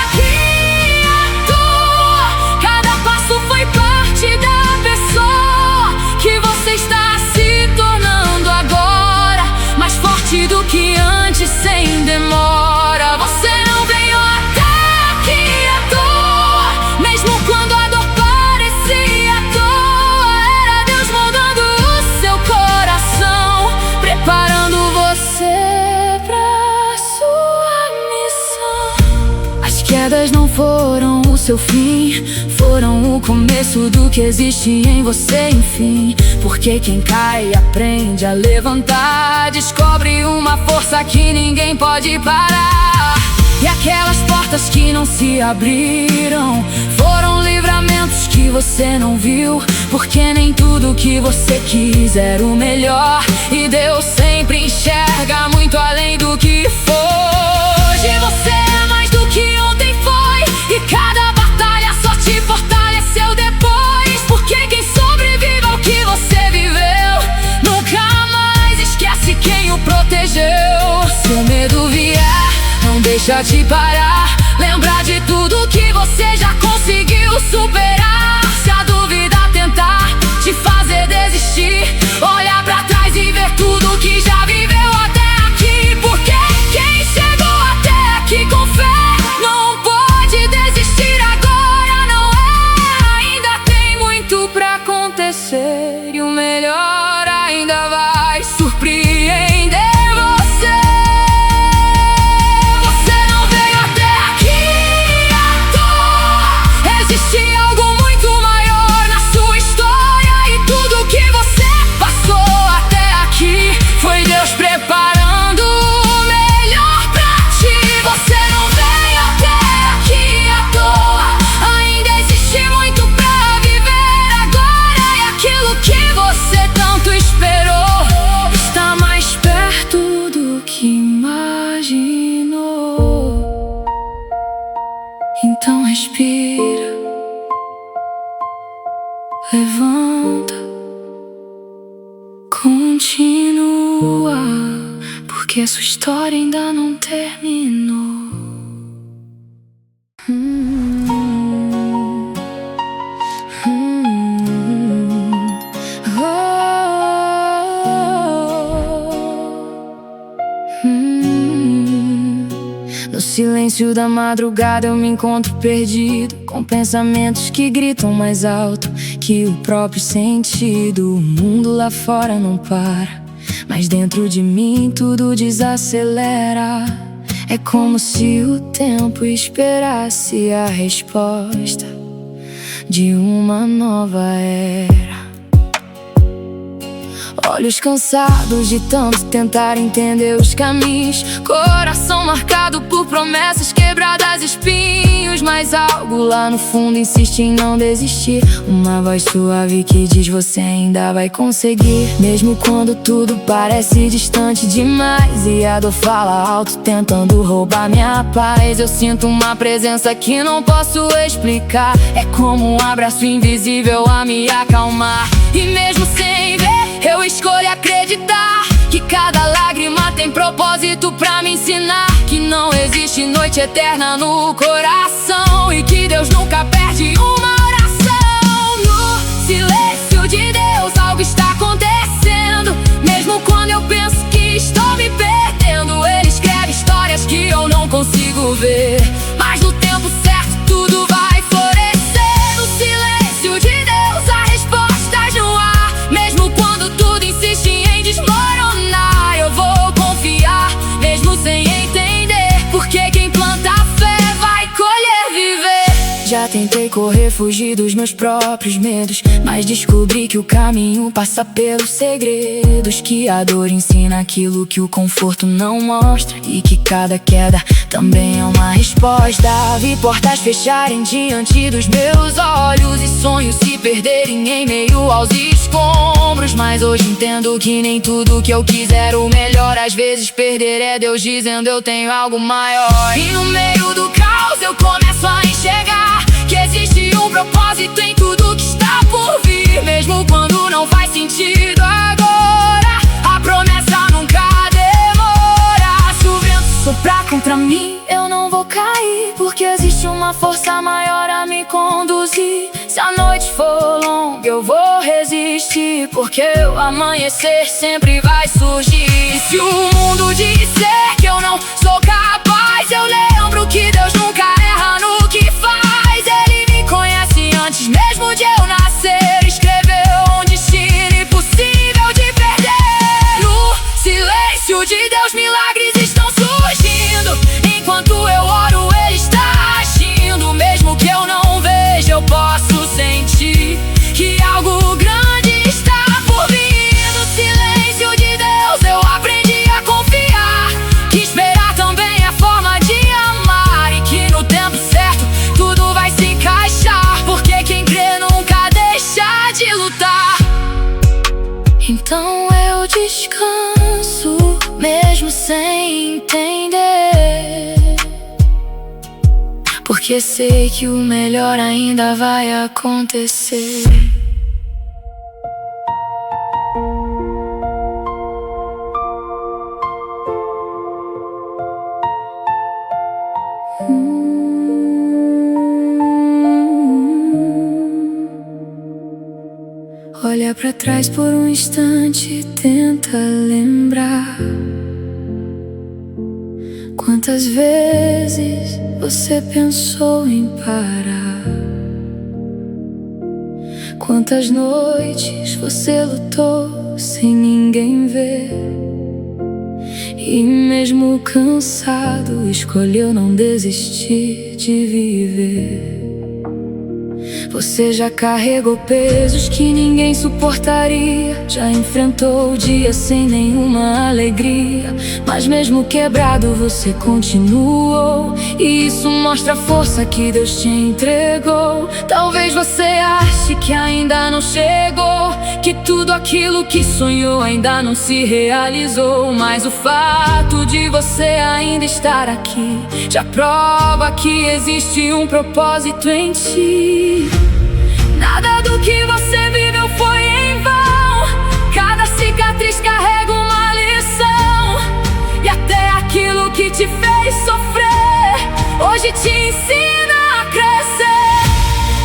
foram o seu fim, foram o começo do que existe em você, enfim. Porque quem cai aprende a levantar, descobre uma força que ninguém pode parar. E aquelas portas que não se abriram foram livramentos que você não viu, porque nem tudo que você quis era o melhor, e Deus sempre enxerga muito além do que foi. Hoje você é mais do que ontem foi, e cada batalha só te fortaleceu depois. Porque quem sobrevive ao que você viveu nunca mais esquece quem o protegeu. Se o medo vier, não deixa te parar, lembrar de tudo que você já conseguiu superar. Se a dúvida tentar te fazer desistir, olhar pra trás e ver tudo que já viveu até aqui. Porque quem chegou até aqui com fé não pode desistir agora, não é? Ainda tem muito pra acontecer, e o melhor ainda vai surpreender você. Você não veio até aqui à toa, existe algo muito maior na sua história, e tudo que você passou até aqui foi Deus preparando o melhor pra ti. Você não veio até aqui à toa, ainda existe muito pra viver agora, e aquilo que você tanto esperou está mais perto do que imaginou. Então respira, levanta, continua, porque a sua história ainda não terminou. No silêncio da madrugada eu me encontro perdido, com pensamentos que gritam mais alto que o próprio sentido. O mundo lá fora não para, mas dentro de mim tudo desacelera. É como se o tempo esperasse a resposta de uma nova era. Olhos cansados de tanto tentar entender os caminhos, coração marcado por promessas quebradas, espinhos. Mas algo lá no fundo insiste em não desistir, uma voz suave que diz: você ainda vai conseguir. Mesmo quando tudo parece distante demais e a dor fala alto tentando roubar minha paz, eu sinto uma presença que não posso explicar. É como um abraço invisível a me acalmar. E mesmo sem ver, eu escolho acreditar que cada lágrima tem propósito pra me ensinar que não existe noite eterna no coração, e que Deus nunca perde uma oração. No silêncio de Deus algo está acontecendo, mesmo quando eu penso que estou me perdendo. Ele escreve histórias que eu não consigo ver, mas no tempo certo tudo vai florescer. No silêncio de Deus há respostas no ar, mesmo quando tudo insiste em desmoronar. Eu vou confiar, mesmo sem entender, porque quem planta fé vai colher viver. Já tentei correr, fugir dos meus próprios medos, mas descobri que o caminho passa pelos segredos, que a dor ensina aquilo que o conforto não mostra, e que cada queda também é uma resposta. Vi portas fecharem diante dos meus olhos e sonhos se perderem em meio aos escombros, mas hoje entendo que nem tudo que eu quiser o melhor. Às vezes perder é Deus dizendo: eu tenho algo maior. E no meio do caos eu começo a enxergar que existe um propósito em tudo que está por vir, mesmo quando não faz sentido agora. A promessa nunca demora. Se o vento soprar contra mim, eu não vou cair, porque existe uma força maior a me conduzir. Se a noite for longa eu vou resistir, porque o amanhecer sempre vai surgir. E se o mundo disser que eu não sou capaz, eu lembro que Deus nunca erra no que faz. Ele me conhece antes mesmo de eu nascer, escreveu um destino impossível de perder. No silêncio de Deus milagres estão surgindo, enquanto eu oro ele está agindo. mesmo sem entender, porque sei que o melhor ainda vai acontecer. Olha pra trás por um instante e tenta lembrar quantas vezes você pensou em parar, quantas noites você lutou sem ninguém ver, e mesmo cansado escolheu não desistir de viver. Você já carregou pesos que ninguém suportaria, já enfrentou dias sem nenhuma alegria, mas mesmo quebrado você continuou, e isso mostra a força que Deus te entregou. Talvez você ache que ainda não chegou, que tudo aquilo que sonhou ainda não se realizou, mas o fato de você ainda estar aqui já prova que existe um propósito em ti. Nada do que você viveu foi em vão, cada cicatriz carrega uma lição, e até aquilo que te fez sofrer hoje te ensina a crescer.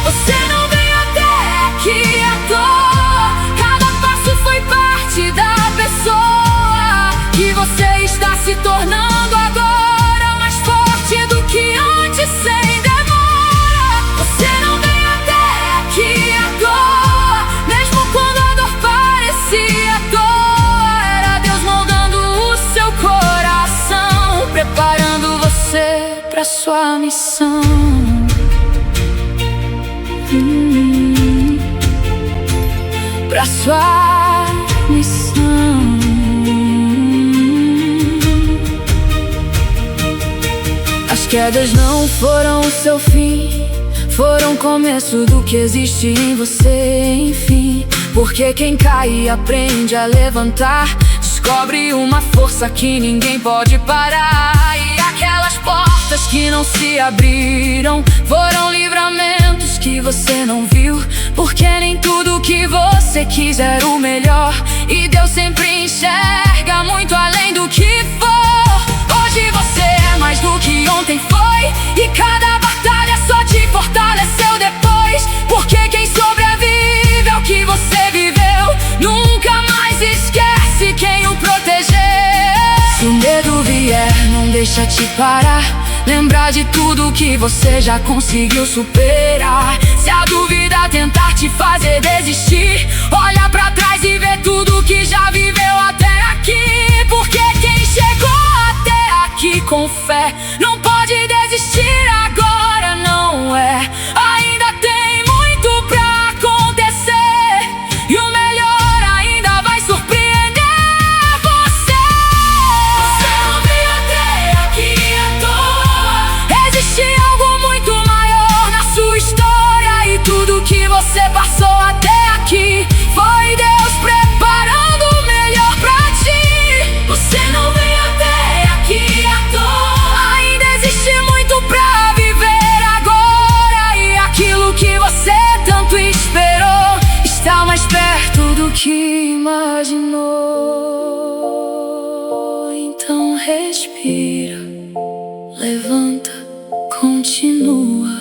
Você não veio até aqui à toa, cada passo foi parte da pessoa que você está se tornando agora, mais forte do que antes, sem demora. Você não veio até aqui à toa, mesmo quando a dor parecia à toa, era Deus moldando o seu coração, preparando você pra sua missão. Pra sua missão. As quedas não foram o seu fim, foram o começo do que existe em você, enfim. Porque quem cai e aprende a levantar, descobre uma força que ninguém pode parar. E aquelas portas que não se abriram foram livramentos que você não viu, porque nem tudo que você quis era o melhor, e Deus sempre enxerga muito além do que for. Hoje você é mais do que ontem foi, e cada batalha só te fortaleceu depois, porque quem sobrevive ao que você viveu nunca mais esquece quem o protegeu. Se o medo vier, não deixa te parar, lembrar de tudo que você já conseguiu superar. Se a dúvida tentar te fazer desistir, olha pra trás e vê tudo que já viveu até aqui, porque quem chegou até aqui com fé não pode desistir agora, não é? Ainda tem muito pra acontecer, e o melhor ainda vai surpreender você. Você não veio até aqui à toa, existe algo muito maior na sua história, e tudo que você passou até aqui foi Deus preparando o melhor pra ti. Você não veio até aqui à toa, ainda existe muito pra viver agora, e aquilo que você tanto esperou está mais perto do que imaginou. Então respira, levanta, continua,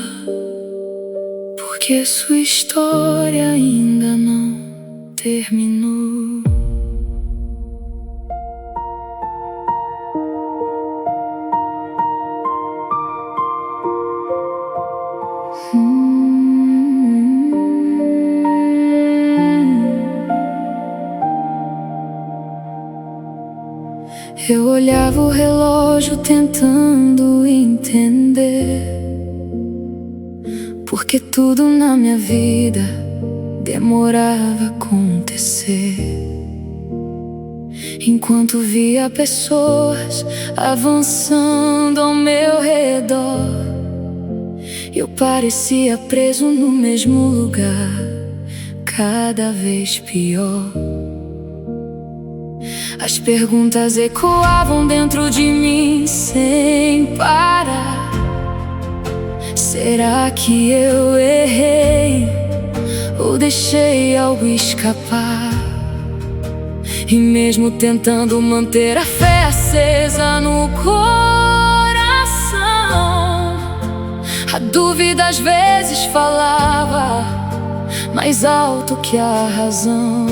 porque sua história ainda não terminou. Eu olhava o relógio tentando entender, porque tudo na minha vida demorava a acontecer. Enquanto via pessoas avançando ao meu redor, eu parecia preso no mesmo lugar, cada vez pior. As perguntas ecoavam dentro de mim sem parar. Será que eu errei ou deixei algo escapar? E mesmo tentando manter a fé acesa no coração, a dúvida às vezes falava mais alto que a razão.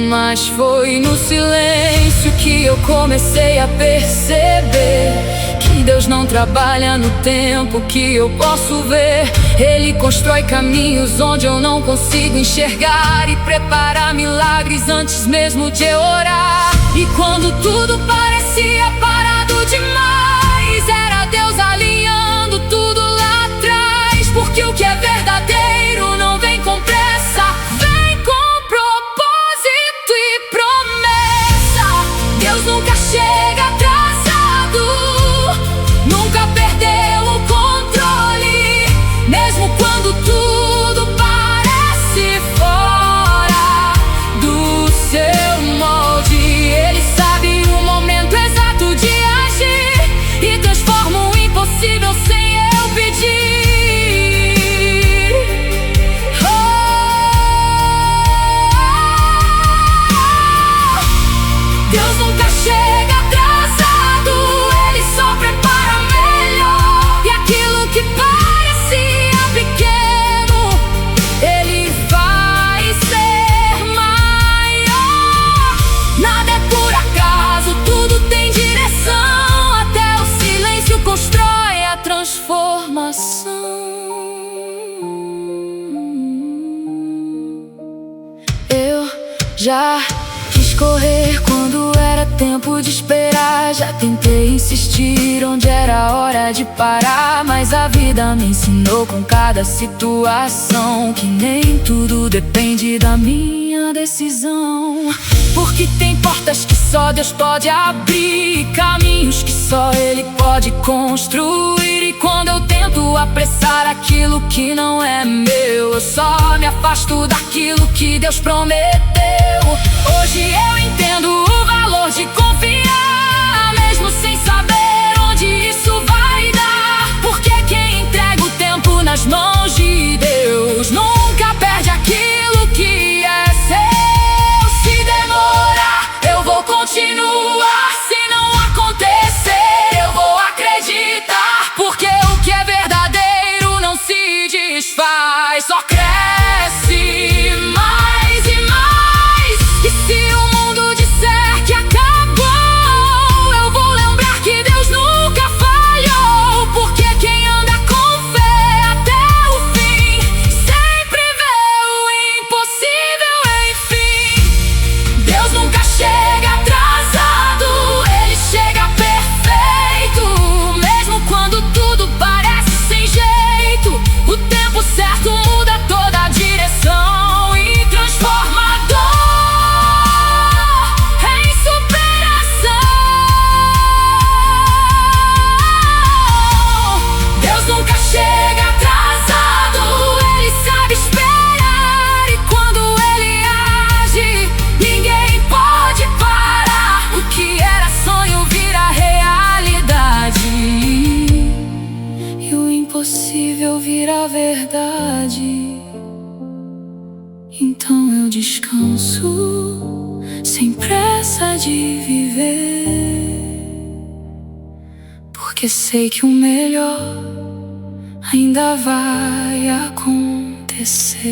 Mas foi no silêncio que eu comecei a perceber que Deus não trabalha no tempo que eu posso ver. Ele constrói caminhos onde eu não consigo enxergar e prepara milagres antes mesmo de eu orar. E quando tudo parecia parado demais, era Deus alinhando tudo lá atrás. Porque o que é verdadeiro não vem com pressa, vem com propósito e promessa. Deus nunca chega atrasado, nunca perdeu o controle. Mesmo quando tudo parece fora do seu molde, Ele sabe o momento exato de agir e transforma o impossível sem eu pedir. Deus nunca chega atrasado, Ele só prepara melhor. E aquilo que parecia pequeno, Ele vai ser maior. Nada é por acaso, tudo tem direção. Até o silêncio constrói a transformação. Eu já quis correr quando era tempo de esperar. Já tentei insistir onde era hora de parar. Mas a vida me ensinou com cada situação que nem tudo depende da minha decisão. Porque tem portas que só Deus pode abrir, caminhos que só Ele pode construir. E quando eu tento apressar aquilo que não é meu, eu só me afasto daquilo que Deus prometeu. Hoje eu entendo o valor de confiar, mesmo sem saber onde isso vai dar. Porque quem entrega o tempo nas mãos de Deus nunca perde aquilo que é seu. Se demorar, eu vou continuar. Se não acontecer, eu vou acreditar. Porque o que é verdadeiro não se desfaz, só cresce mais e mais. E se o mundo disser que acabou, eu vou lembrar que Deus nunca falhou. Porque quem anda com fé até o fim sempre vê o impossível enfim. Deus nunca chega atrasado, Ele chega perfeito. Mesmo quando tudo parece sem jeito, o tempo certo muda toda a direção e transforma a dor em superação. Deus nunca chega atrasado, Ele sabe esperar. E quando Ele age, ninguém pode parar. O que era sonho vira realidade e o impossível vira verdade. Então eu descanso sem pressa de viver, porque sei que o melhor ainda vai acontecer.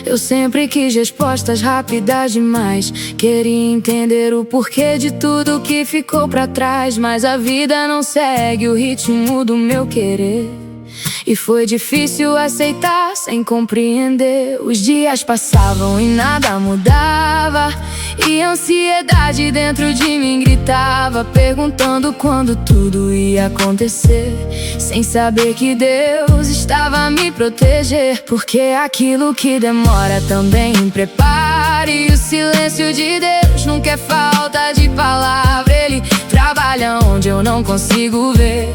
Eu sempre quis respostas rápidas demais. Queria entender o porquê de tudo que ficou pra trás. Mas a vida não segue o ritmo do meu querer. E foi difícil aceitar sem compreender. Os dias passavam e nada mudava, e a ansiedade dentro de mim gritava, perguntando quando tudo ia acontecer, sem saber que Deus estava a me proteger. Porque aquilo que demora também prepara. melhor. E o silêncio de Deus nunca é falta de palavra. Ele trabalha onde eu não consigo ver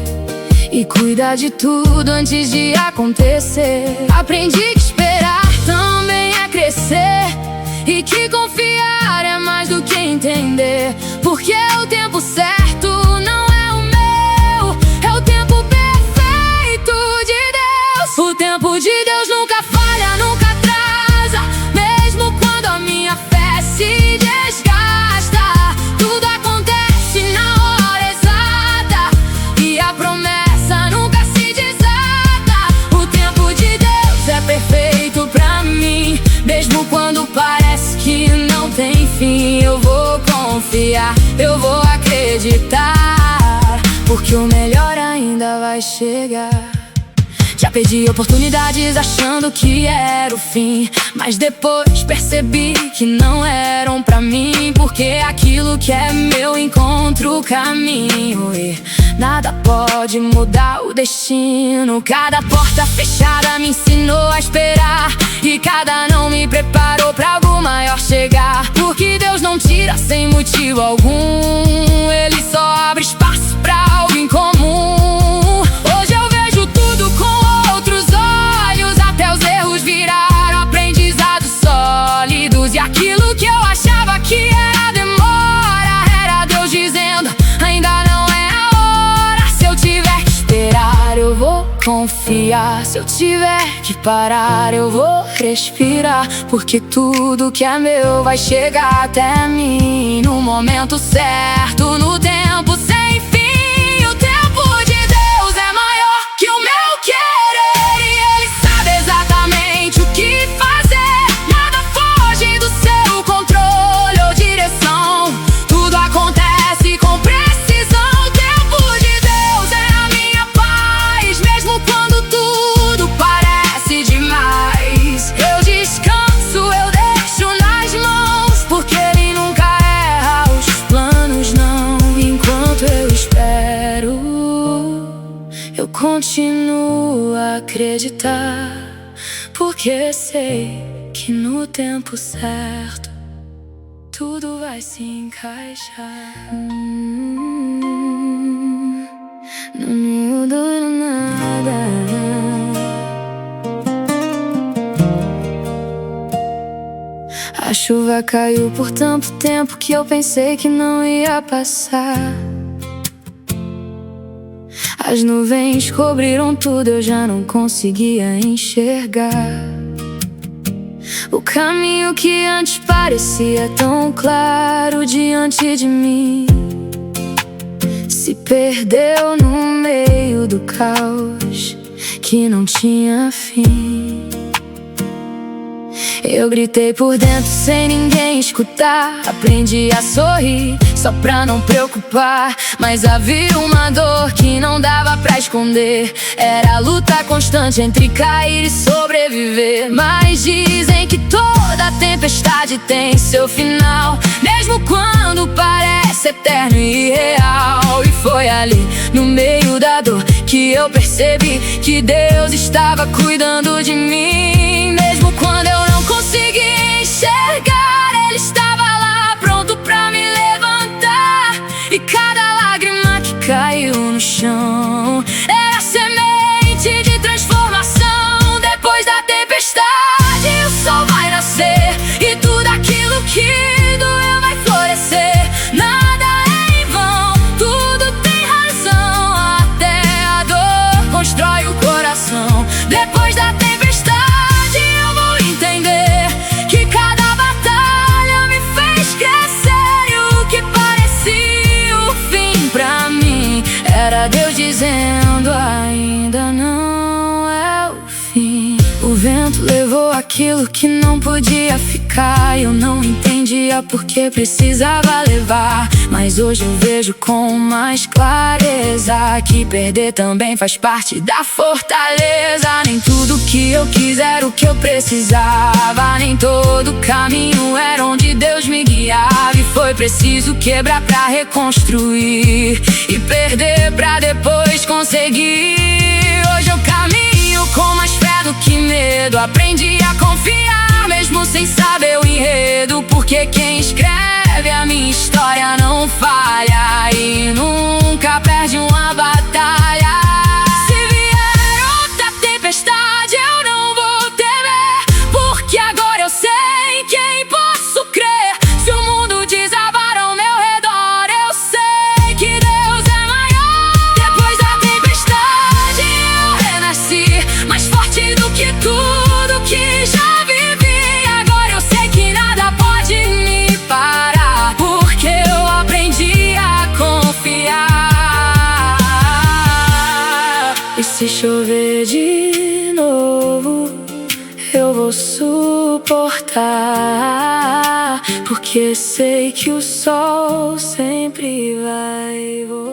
e cuida de tudo antes de acontecer. Aprendi que esperar também é crescer, e que confiar é mais do que entender. Porque o tempo certo não é o meu, é o tempo perfeito de Deus. O tempo de Deus nunca falha, nunca atrasa. Mesmo quando a minha fé se desgasta, tudo acontece na hora exata e a promessa nunca se desata. O tempo de Deus é perfeito pra mim. Mesmo quando parece que não tem fim, eu vou confiar, eu vou acreditar, porque o melhor ainda vai chegar. Já perdi oportunidades achando que era o fim, mas depois percebi que não eram pra mim. Porque aquilo que é meu encontra o caminho, e nada pode mudar o destino. Cada porta fechada me ensinou a esperar, e cada não me preparou pra algo maior chegar. Porque Deus não tira sem motivo algum, Ele só abre espaço pra algo incomum. Hoje eu vejo tudo com outros olhos, até os erros viraram aprendizados sólidos. E aquilo que eu achava que era demora, era Deus dizendo: ainda não é a hora. Se eu tiver que esperar, eu vou confiar. Se eu tiver que parar, eu vou respirar, porque tudo que é meu vai chegar até mim no momento certo, no tempo sem fim. O tempo de Deus é maior que o meu querer, e Ele sabe exatamente o que fazer. Nada foge do seu controle ou direção, tudo acontece com precisão. O tempo de Deus é a minha paz, mesmo quando tudo parece demais. Eu descanso, eu deixo nas mãos, porque Ele nunca erra os planos, não. Enquanto eu espero, eu continuo a acreditar, porque sei que no tempo certo tudo vai se encaixar. Não muda nada. A chuva caiu por tanto tempo que eu pensei que não ia passar. As nuvens cobriram tudo, eu já não conseguia enxergar. O caminho que antes parecia tão claro diante de mim se perdeu no meio do caos que não tinha fim. Eu gritei por dentro sem ninguém escutar. Aprendi a sorrir só pra não preocupar, mas havia uma dor que não dava pra esconder. Era a luta constante entre cair e sobreviver. Mas dizem que toda tempestade tem seu final, mesmo quando parece eterno e irreal. E foi ali, no meio da dor, que eu percebi que Deus estava cuidando de mim. Mesmo quando eu não conseguia enxergar, Ele estava lá pronto pra me levantar. E cada lágrima que caiu no chão era semente de transformação. Depois da tempestade o sol vai nascer, e tudo aquilo que doeu vai florescer. Nada é em vão, tudo tem razão, até a dor constrói o coração. Depois da tempestade eu vou entender que cada batalha me fez crescer, e o que parecia o fim pra mim era Deus dizendo: ainda não é o fim. O vento levou aquilo que não podia ficar, eu não entendia porque precisava levar. Mas hoje eu vejo com mais clareza que perder também faz parte da fortaleza. Nem tudo que eu quis era o que eu precisava, nem todo caminho era onde Deus me guiava. E foi preciso quebrar pra reconstruir, e perder pra depois conseguir. Hoje eu caminho com mais fé do que medo. Aprendi a confiar mesmo mesmo sem saber o enredo, porque quem escreve a minha história não falha e nunca perde uma batalha. Se vier outra tempestade eu não vou temer, porque agora eu sei quem posso crer. Se o mundo desabar ao meu redor, eu sei que Deus é maior. Depois da tempestade eu renasci, mais forte do que tudo que já vivi. Agora eu sei que nada pode me parar, porque eu aprendi a confiar. E se chover de novo, eu vou suportar, porque sei que o sol sempre vai voltar.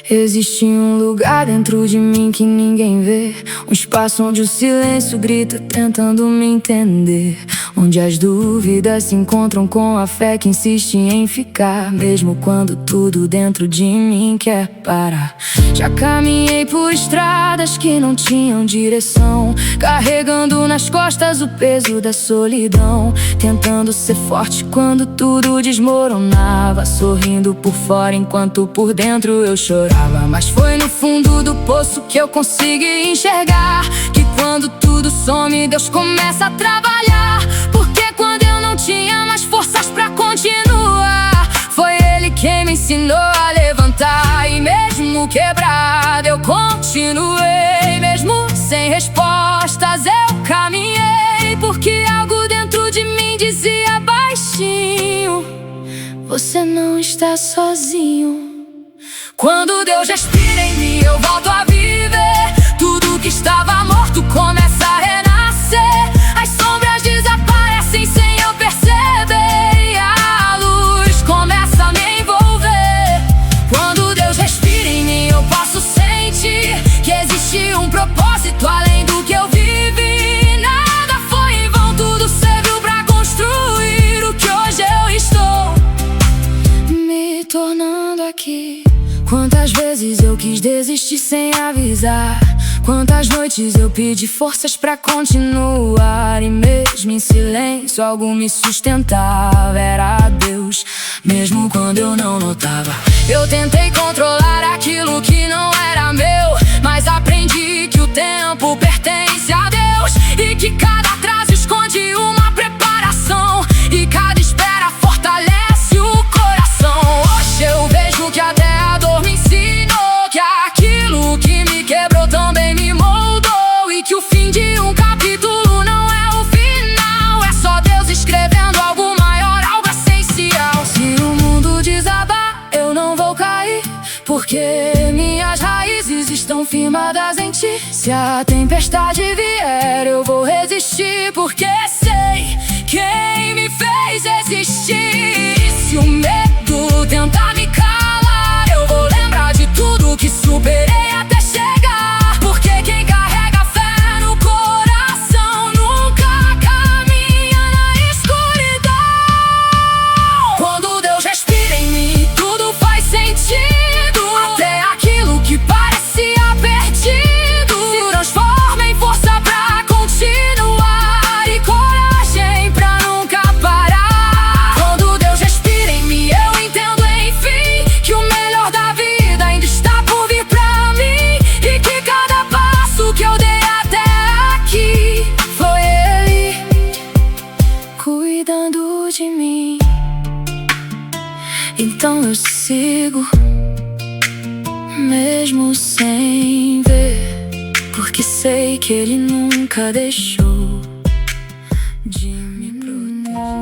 Existe um lugar dentro de mim que ninguém vê, um espaço onde o silêncio grita tentando me entender, onde as dúvidas se encontram com a fé que insiste em ficar, mesmo quando tudo dentro de mim quer parar. Já caminhei por estradas que não tinham direção, carregando nas costas o peso da solidão, tentando ser forte quando tudo desmoronava, sorrindo por fora enquanto por dentro eu chorava. Mas foi no fundo do poço que eu consegui enxergar que quando tudo some, Deus começa a trabalhar. Porque quando eu não tinha mais forças pra continuar, foi Ele quem me ensinou a levantar. E mesmo quebrado eu continuei, mesmo sem respostas eu caminhei, porque algo dentro de mim dizia baixinho: você não está sozinho. Quando Deus respira em mim, eu volto a viver. Tudo que estava morto começa a renascer. As sombras desaparecem sem eu perceber, e a luz começa a me envolver. Quando Deus respira em mim, eu posso sentir que existe um propósito além do que eu vivi. Nada foi em vão, tudo serviu pra construir o que hoje eu estou me tornando aqui. Quantas vezes eu quis desistir sem avisar, quantas noites eu pedi forças pra continuar, e mesmo em silêncio algo me sustentava, era Deus, mesmo quando eu não notava. Eu tentei controlar aquilo que não era meu, mas aprendi que o tempo pertence a Deus, e que cada atraso esconde uma preparação, e cada espera fortalece o coração. Hoje eu vejo que até a dor me ensinou que aquilo que me quebrou também me moldou, e que o fim de um capítulo não é o final, é só Deus escrevendo algo maior, algo essencial. Se o mundo desabar, eu não vou cair, porque minhas raízes estão firmadas em ti. Se a tempestade vier, eu vou resistir, porque sei quem me fez existir. E se o medo tentar me calar, eu vou lembrar de tudo que superei até chegar, porque quem carrega fé no coração nunca caminha na escuridão. Quando Deus respira em mim, tudo faz sentido, até aquilo que parecia perdido se transforma em força pra continuar, e coragem pra nunca parar. Quando Deus respira em mim, eu entendo enfim que o melhor da vida ainda está por vir pra mim, e que cada passo que eu dei até aqui foi Ele cuidando de mim. Então eu sigo, mesmo sem ver, porque sei que Ele nunca deixou de me proteger.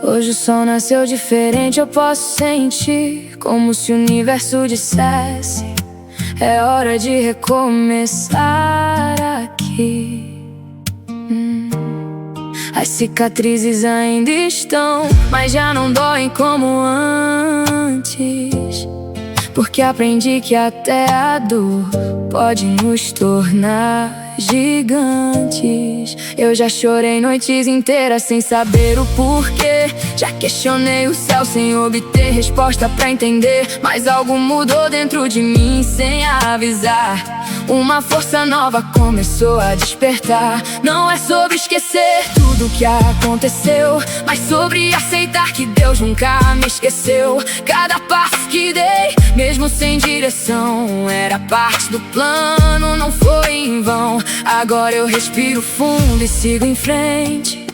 Hoje o sol nasceu diferente, eu posso sentir como se o universo dissesse: é hora de recomeçar aqui. As cicatrizes ainda estão, mas já não doem como antes, porque aprendi que até a dor pode nos tornar gigantes. Eu já chorei noites inteiras sem saber o porquê. Já questionei o céu sem obter resposta pra entender, mas algo mudou dentro de mim sem avisar. Uma força nova começou a despertar. Não é sobre esquecer tudo que aconteceu, mas sobre aceitar que Deus nunca me esqueceu. Cada passo que dei, mesmo sem direção, era parte do plano, não foi em vão. Agora eu respiro fundo e sigo em frente,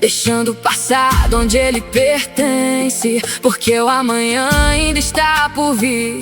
deixando o passado onde ele pertence, porque o amanhã ainda está por vir.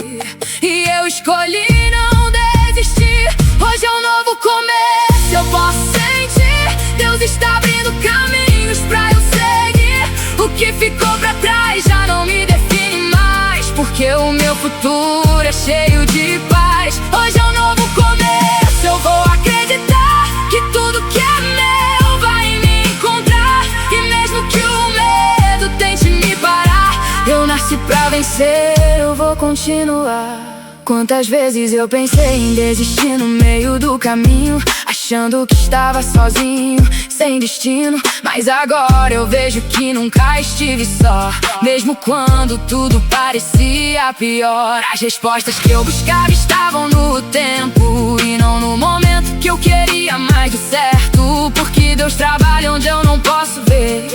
E eu escolhi não desistir. Hoje é um novo começo, eu posso sentir Deus está abrindo caminhos pra eu seguir. O que ficou pra trás já não me define mais, porque o meu futuro é cheio de paz. Hoje é um novo começo, eu vou acreditar que tudo que é meu vai me encontrar. E mesmo que o medo tente me parar, eu nasci pra vencer, eu vou continuar. Quantas vezes eu pensei em desistir no meio do caminho, achando que estava sozinho, sem destino. Mas agora eu vejo que nunca estive só, mesmo quando tudo parecia pior. As respostas que eu buscava estavam no tempo e não no momento que eu queria mais do certo, porque Deus trabalha onde eu não posso ver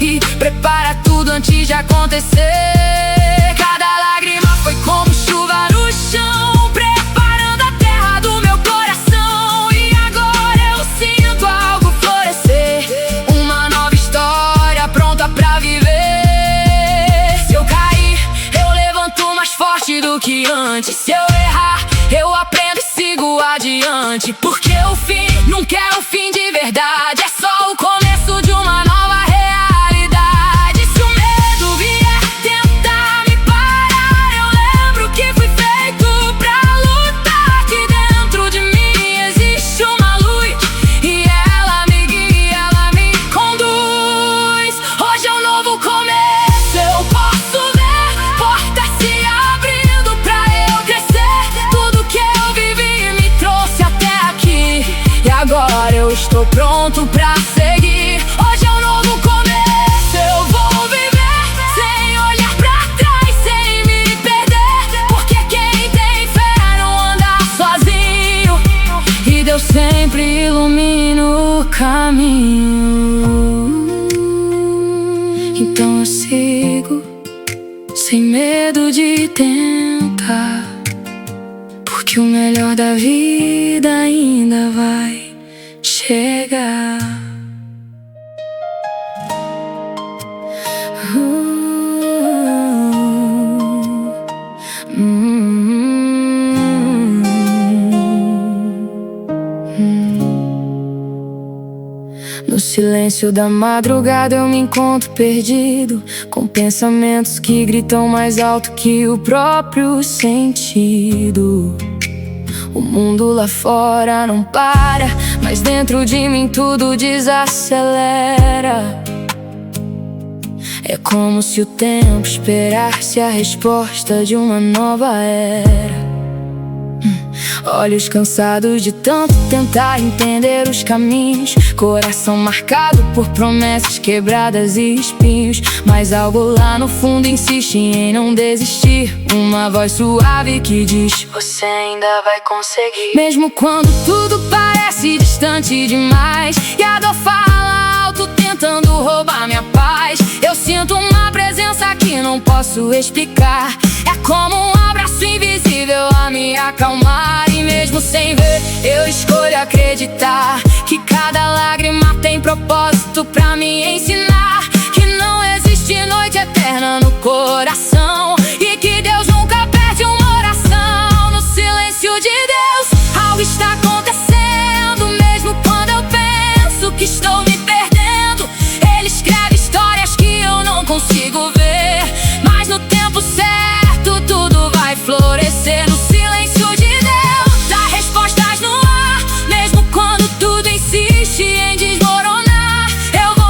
e prepara tudo antes de acontecer. Cada lágrima foi como chuva no chão, preparando a terra do meu coração. E agora eu sinto algo florescer, uma nova história pronta pra viver. Se eu cair, eu levanto mais forte do que antes. Se eu errar, eu aprendo e sigo adiante, porque o fim nunca é o fim de verdade, é só o começo de uma nova realidade. Se o medo vier tentar me parar, eu lembro que fui feito pra lutar. Que dentro de mim existe uma luz e ela me guia, ela me conduz. Hoje é um novo começo, eu posso ver portas se abrindo pra eu crescer. Tudo que eu vivi me trouxe até aqui, e agora eu estou pronto pra seguir. Hoje é um novo começo, eu vou viver sem olhar pra trás, sem me perder, porque quem tem fé não anda sozinho, e Deus sempre ilumina o caminho. Então eu sigo sem medo de tentar, porque o melhor da vida ainda vai chegar. No silêncio da madrugada eu me encontro perdido, com pensamentos que gritam mais alto que o próprio sentido. O mundo lá fora não para, mas dentro de mim tudo desacelera. É como se o tempo esperasse a resposta de uma nova era. Olhos cansados de tanto tentar entender os caminhos, coração marcado por promessas quebradas e espinhos, mas algo lá no fundo insiste em não desistir. Uma voz suave que diz: você ainda vai conseguir. Mesmo quando tudo parece distante demais e a dor fala alto tentando roubar minha paz, eu sinto uma presença que não posso explicar. É como um abraço invisível a me acalmar. E mesmo sem ver, eu escolho acreditar que cada lágrima tem propósito pra me ensinar que não existe noite eterna no coração, e que Deus nunca perde uma oração. No silêncio de Deus, algo está acontecendo, mesmo quando eu penso que estou me perdendo. Ele escreve histórias que eu não consigo ver, mas no tempo certo tudo vai florescer. No silêncio de Deus, dá respostas no ar, mesmo quando tudo insiste em desmoronar. Eu vou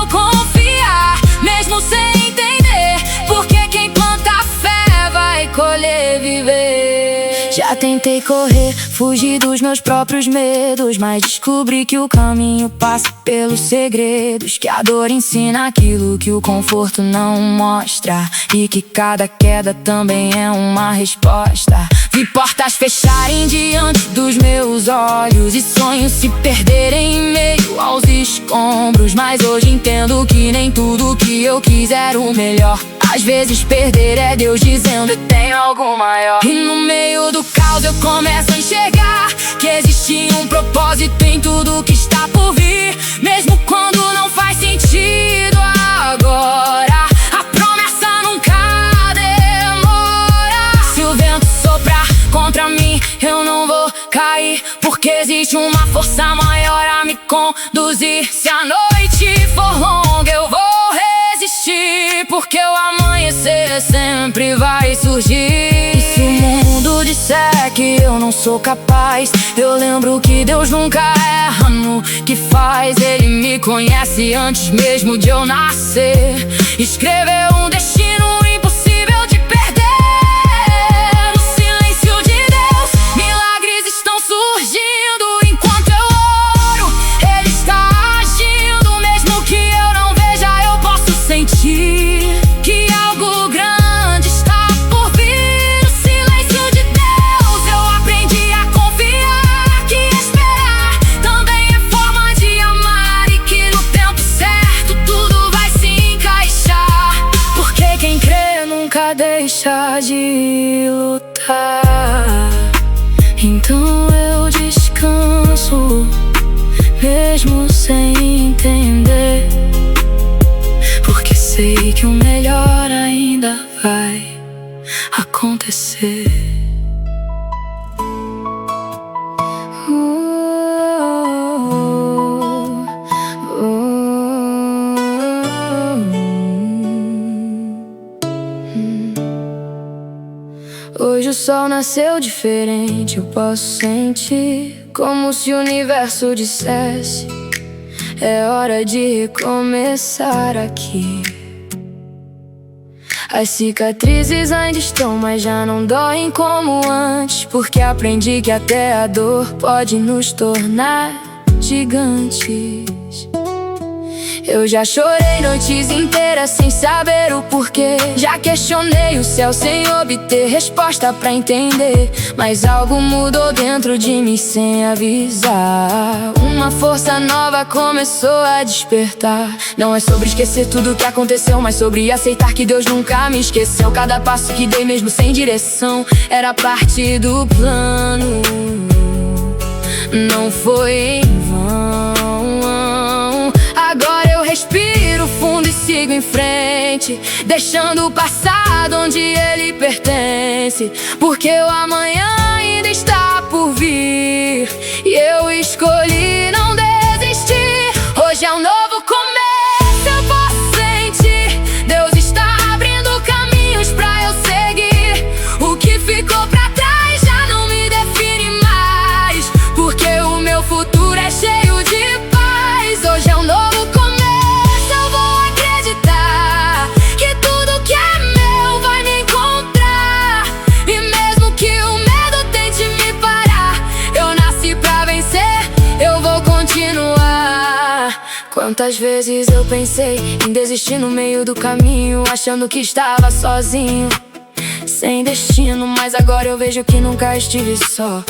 tentei correr, fugir dos meus próprios medos, mas descobri que o caminho passa pelos segredos, que a dor ensina aquilo que o conforto não mostra, e que cada queda também é uma resposta. Vi portas fecharem diante dos meus olhos e sonhos se perderem em meio aos escombros, mas hoje entendo que nem tudo que eu quis era o melhor. Às vezes perder é Deus dizendo: tem algo maior. E no meio do caos eu começo a enxergar que existe um propósito em tudo que está por vir, mesmo quando não faz sentido agora. A promessa nunca demora. Se o vento soprar contra mim, eu não vou cair, porque existe uma força maior a me conduzir. Se a noite for longa, eu vou resistir, porque o amanhecer sempre vai surgir. E se o mundo disser que eu não sou capaz, eu lembro que Deus nunca erra no que faz. Ele me conhece antes mesmo de eu nascer. Escreveu um destino impossível de perder. No silêncio de Deus, milagres estão surgindo. Enquanto eu oro, Ele está agindo. Mesmo que eu não veja, eu posso sentir que algo grande está por vir. No silêncio de Deus, eu aprendi a confiar, que esperar também é forma de amar, e que no tempo certo tudo vai se encaixar, porque quem crê nunca deixa de lutar. Então eu descanso, mesmo sem entender, porque sei que o melhor ainda vai acontecer. Hoje o sol nasceu diferente, eu posso sentir como se o universo dissesse: é hora de recomeçar aqui. As cicatrizes ainda estão, mas já não doem como antes, porque aprendi que até a dor pode nos tornar gigantes. Eu já chorei noites inteiras sem saber o porquê. Já questionei o céu sem obter resposta pra entender, mas algo mudou dentro de mim sem avisar. Uma força nova começou a despertar. Não é sobre esquecer tudo que aconteceu, mas sobre aceitar que Deus nunca me esqueceu. Cada passo que dei mesmo sem direção era parte do plano. Não foi em vão. Agora eu respiro fundo e sigo em frente, deixando o passado onde ele pertence, porque o amanhã ainda está por vir. E eu escolhi não desistir. Hoje é um novo começo, eu posso sentir. Deus está abrindo caminhos pra eu seguir. O que ficou pra trás já não me define mais, porque o meu futuro é cheio de paz. Hoje é um novo começo, eu vou acreditar que tudo que é meu vai me encontrar. E mesmo que o medo tente me parar, eu nasci pra vencer, eu vou continuar. Quantas vezes eu pensei em desistir no meio do caminho, achando que estava sozinho, sem destino, mas agora eu vejo que nunca estive só.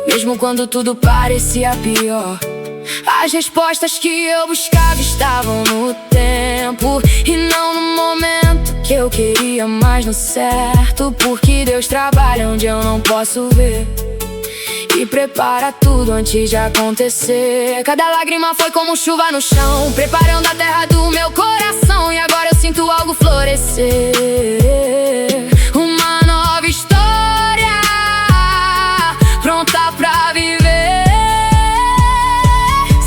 Mesmo quando tudo parecia pior, as respostas que eu buscava estavam no tempo e não no momento que eu queria, mas no certo. Porque Deus trabalha onde eu não posso ver e prepara tudo antes de acontecer. Cada lágrima foi como chuva no chão, preparando a terra do meu coração. E agora eu sinto algo florescer, uma nova história pronta pra viver.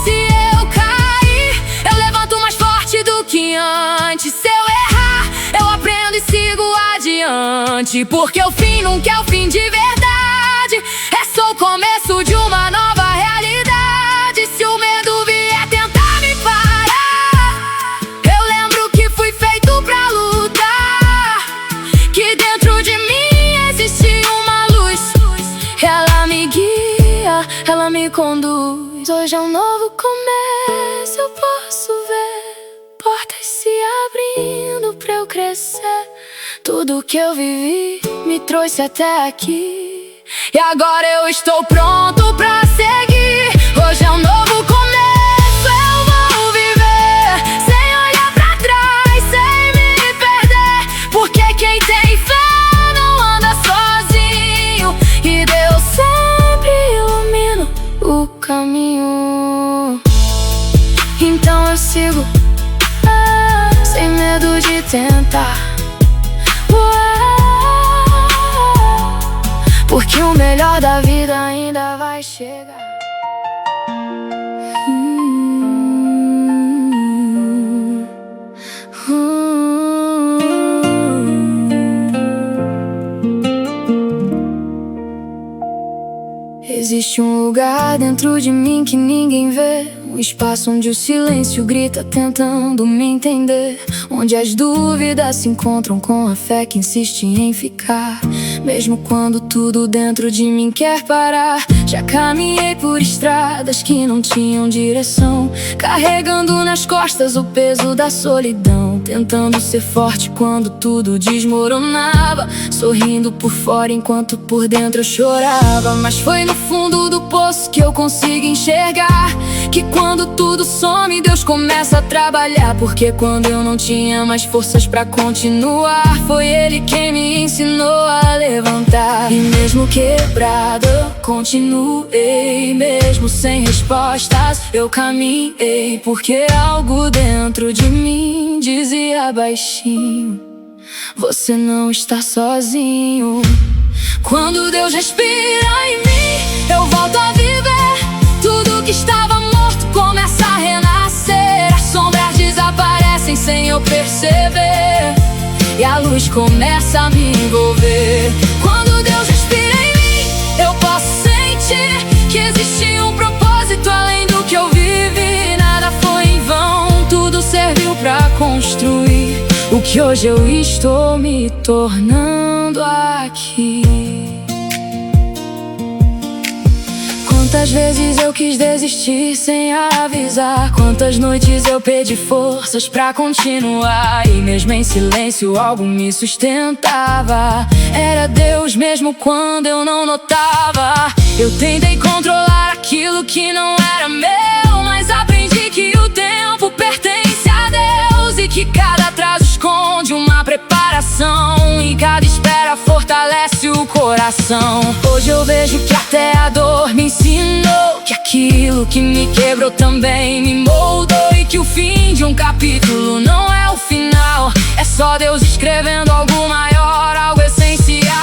Se eu cair, eu levanto mais forte do que antes. Se eu errar, eu aprendo e sigo adiante, porque o fim nunca é o fim de verdade, é só o começo de uma nova realidade. Se o medo vier tentar me parar, eu lembro que fui feito pra lutar, que dentro de mim existe uma luz me conduz. Hoje é um novo começo, eu posso ver portas se abrindo pra eu crescer. Tudo que eu vivi me trouxe até aqui, e agora eu estou pronto pra seguir. Hoje é um novo começo, eu vou viver sem olhar pra trás, sem me perder. Porque quem tem fé não anda sozinho, e Deus sempre ilumina o caminho. Então eu sigo, sem medo de tentar, porque o melhor da vida ainda vai chegar. Existe um lugar dentro de mim que ninguém vê, um espaço onde o silêncio grita tentando me entender, onde as dúvidas se encontram com a fé que insiste em ficar, mesmo quando tudo dentro de mim quer parar. Já caminhei por estradas que não tinham direção, carregando nas costas o peso da solidão, tentando ser forte quando tudo desmoronava, sorrindo por fora enquanto por dentro eu chorava. Mas foi no fundo do poço que eu consigo enxergar que quando tudo some, Deus começa a trabalhar. Porque quando eu não tinha mais forças pra continuar, foi Ele quem me ensinou a levantar. E mesmo quebrado eu continuei, mesmo sem respostas eu caminhei, porque algo dentro de mim dizia baixinho: você não está sozinho. Quando Deus respira em mim, eu volto a viver. Tudo que estava morto começa a renascer. As sombras desaparecem sem eu perceber, e a luz começa a me envolver. Quando Deus respira em mim, eu posso sentir que existe um propósito além do que eu vivi. Nada foi em vão, tudo serviu pra construir o que hoje eu estou me tornando aqui. Quantas vezes eu quis desistir sem avisar, quantas noites eu perdi forças pra continuar, e mesmo em silêncio algo me sustentava. Era Deus mesmo quando eu não notava. Eu tentei controlar aquilo que não era meu, mas aprendi que o tempo pertence a Deus, e que cada atraso esconde uma preparação, e cada espera fortalece o coração. Hoje eu vejo que até a dor me ensinou que aquilo que me quebrou também me moldou, e que o fim de um capítulo não é o final, é só Deus escrevendo algo maior, algo essencial.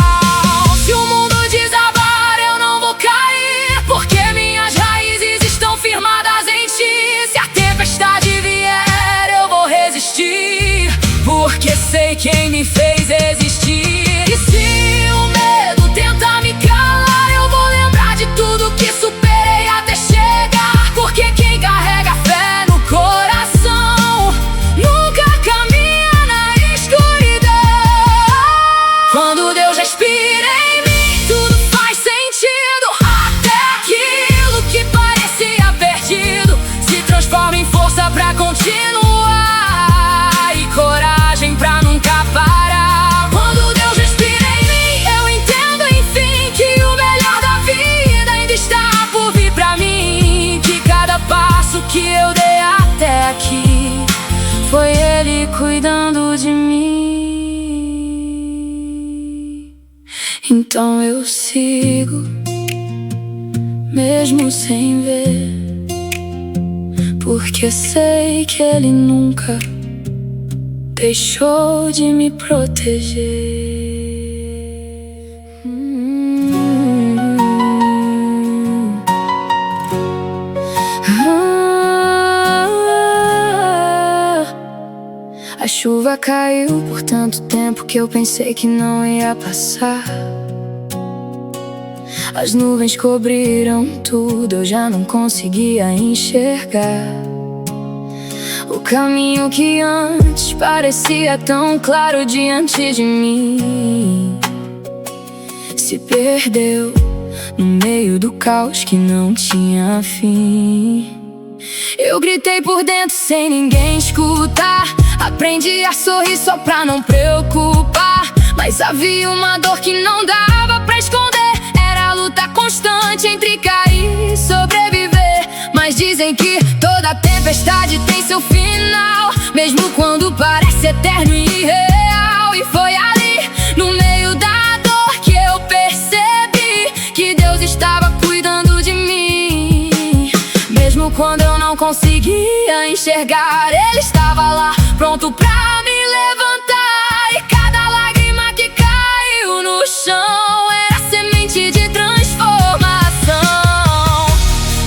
Se o mundo desabar eu não vou cair, porque minhas raízes estão firmadas em Ti. Se a tempestade vier eu vou resistir, porque sei quem me fez existir. E se o medo tenta me calar, eu vou lembrar de tudo que superei até chegar, porque quem carrega fé no coração nunca caminha na escuridão. Quando Deus respira em mim, tudo faz sentido. Até aquilo que parecia perdido se transforma em força pra continuar, e coragem pra nunca parar. Quando Deus respira em mim, eu entendo enfim que o melhor da vida ainda está por vir pra mim, que cada passo que eu dei até aqui foi Ele cuidando de mim. Então eu sigo, mesmo sem ver, porque sei que Ele nunca deixou de me proteger. A chuva caiu por tanto tempo que eu pensei que não ia passar. As nuvens cobriram tudo, eu já não conseguia enxergar. O caminho que antes parecia tão claro diante de mim se perdeu no meio do caos que não tinha fim. Eu gritei por dentro sem ninguém escutar. Aprendi a sorrir só pra não preocupar. Mas havia uma dor que não dava pra esconder. Era a luta constante entre cair e sobreviver. Mas dizem que toda tempestade tem seu final, mesmo quando parece eterno e irreal. E foi ali, no meio da dor, que eu percebi que Deus estava cuidando de mim. Mesmo quando eu não conseguia enxergar, Ele estava lá, pronto pra me levantar. E cada lágrima que caiu no chão era semente de transformação.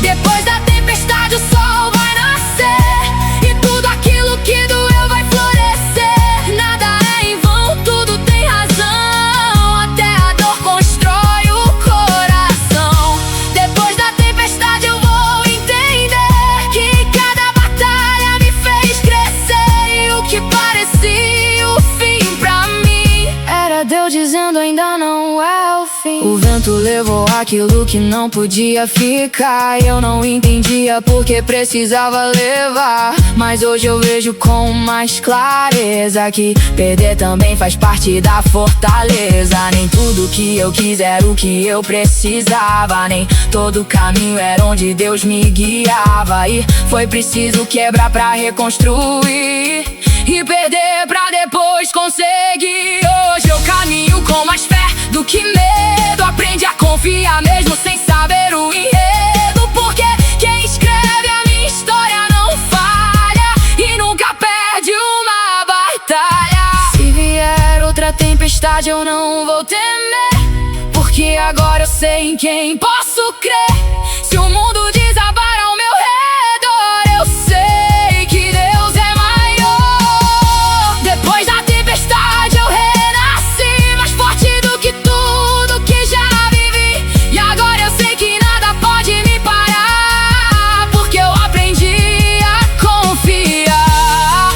Depois da tempestade o sol vai nascer, e tudo aquilo que doeu vai florescer. Nada é em vão, tudo tem razão. Até a dor constrói o coração. Depois da tempestade eu vou entender que cada batalha me fez crescer. E o que parecia o fim pra mim era Deus dizendo: ainda não é o fim. O vento levou aquilo que não podia ficar. Eu não entendia porque precisava levar, mas hoje eu vejo com mais clareza que perder também faz parte da fortaleza. Nem tudo que eu quis era o que eu precisava, nem todo caminho era onde Deus me guiava. E foi preciso quebrar pra reconstruir, e perder pra depois conseguir. Hoje eu caminho com mais fé do que medo. Aprendi a confiar mesmo sem saber o enredo, porque quem escreve a minha história não falha e nunca perde uma batalha. Se vier outra tempestade eu não vou temer, porque agora eu sei em quem posso crer. Se o mundo desabar ao meu redor, eu sei que Deus é maior. Depois da tempestade eu renasci, mais forte do que tudo que já vivi. E agora eu sei que nada pode me parar, porque eu aprendi a confiar.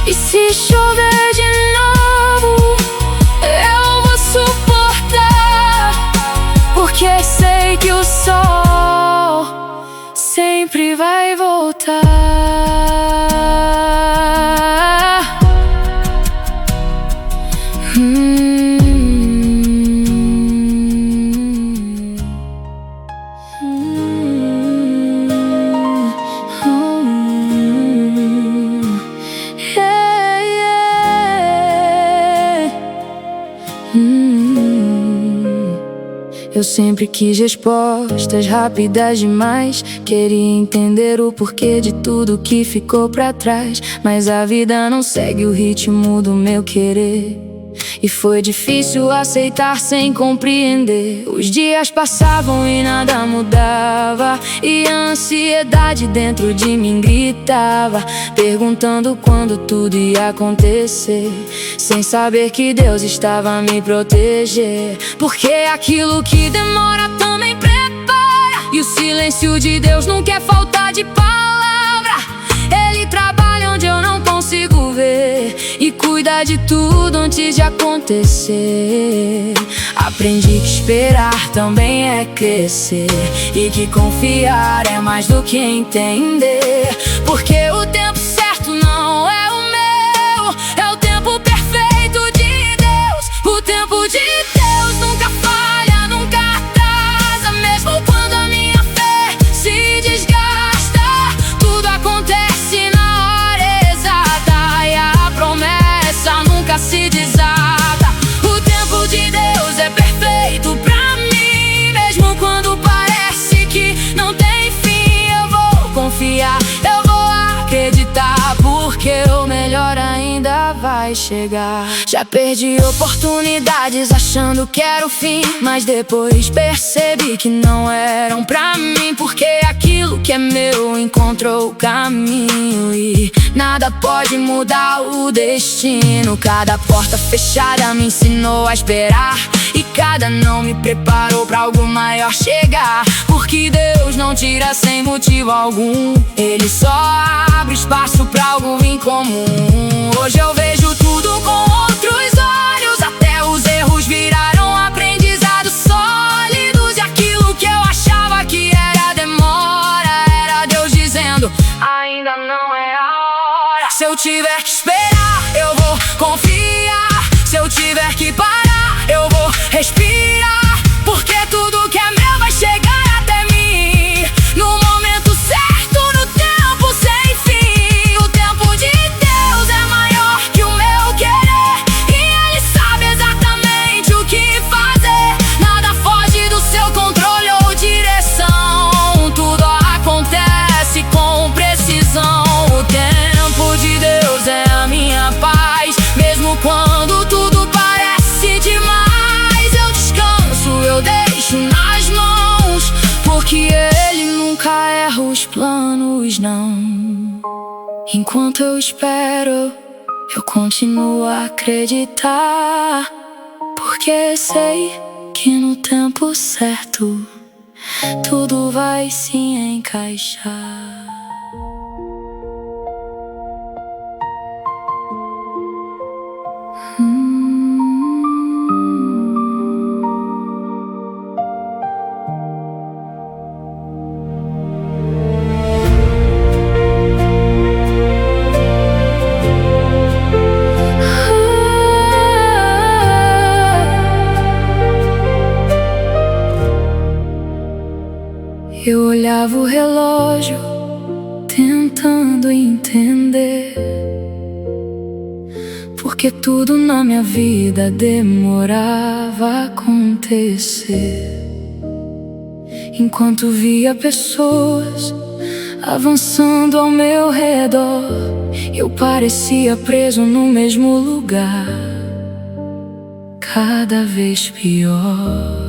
E se chover de novo, eu vou suportar, porque sei que o sol sempre vai voltar. Yeah, yeah. Eu sempre quis respostas rápidas demais. Queria entender o porquê de tudo que ficou pra trás, mas a vida não segue o ritmo do meu querer. E foi difícil aceitar sem compreender. Os dias passavam e nada mudava, e a ansiedade dentro de mim gritava, perguntando quando tudo ia acontecer, sem saber que Deus estava a me proteger. Porque aquilo que demora também prepara, e o silêncio de Deus não quer faltar de palavra. Ele trabalha onde eu não consigo ver, e cuida de tudo antes de acontecer. Aprendi que esperar também é crescer, e que confiar é mais do que entender. Porque o tempo certo não é o meu, é o tempo perfeito de Deus. O tempo de Deus nunca falha, nunca atrasa. Mesmo quando a minha fé se desgasta, tudo acontece na hora exata, e a promessa nunca se desata. O tempo de Deus é perfeito pra mim, mesmo quando parece que não tem fim. Eu vou confiar, eu vou acreditar, porque o melhor ainda vai chegar. Já perdi oportunidades achando que era o fim, mas depois percebi que não eram pra mim, porque aquilo que é meu encontrou o caminho, e nada pode mudar o destino. Cada porta fechada me ensinou a esperar, e cada não me preparou pra algo maior chegar. Porque Deus não tira sem motivo algum, Ele só abre espaço pra algo incomum. Hoje eu vejo tudo com outros olhos, até os erros viraram aprendizados sólidos, e aquilo enterro os planos, não. Enquanto eu espero, eu continuo a acreditar, porque sei que no tempo certo tudo vai se encaixar. Eu olhava o relógio, tentando entender porque tudo na minha vida demorava a acontecer. Enquanto via pessoas avançando ao meu redor, eu parecia preso no mesmo lugar, cada vez pior.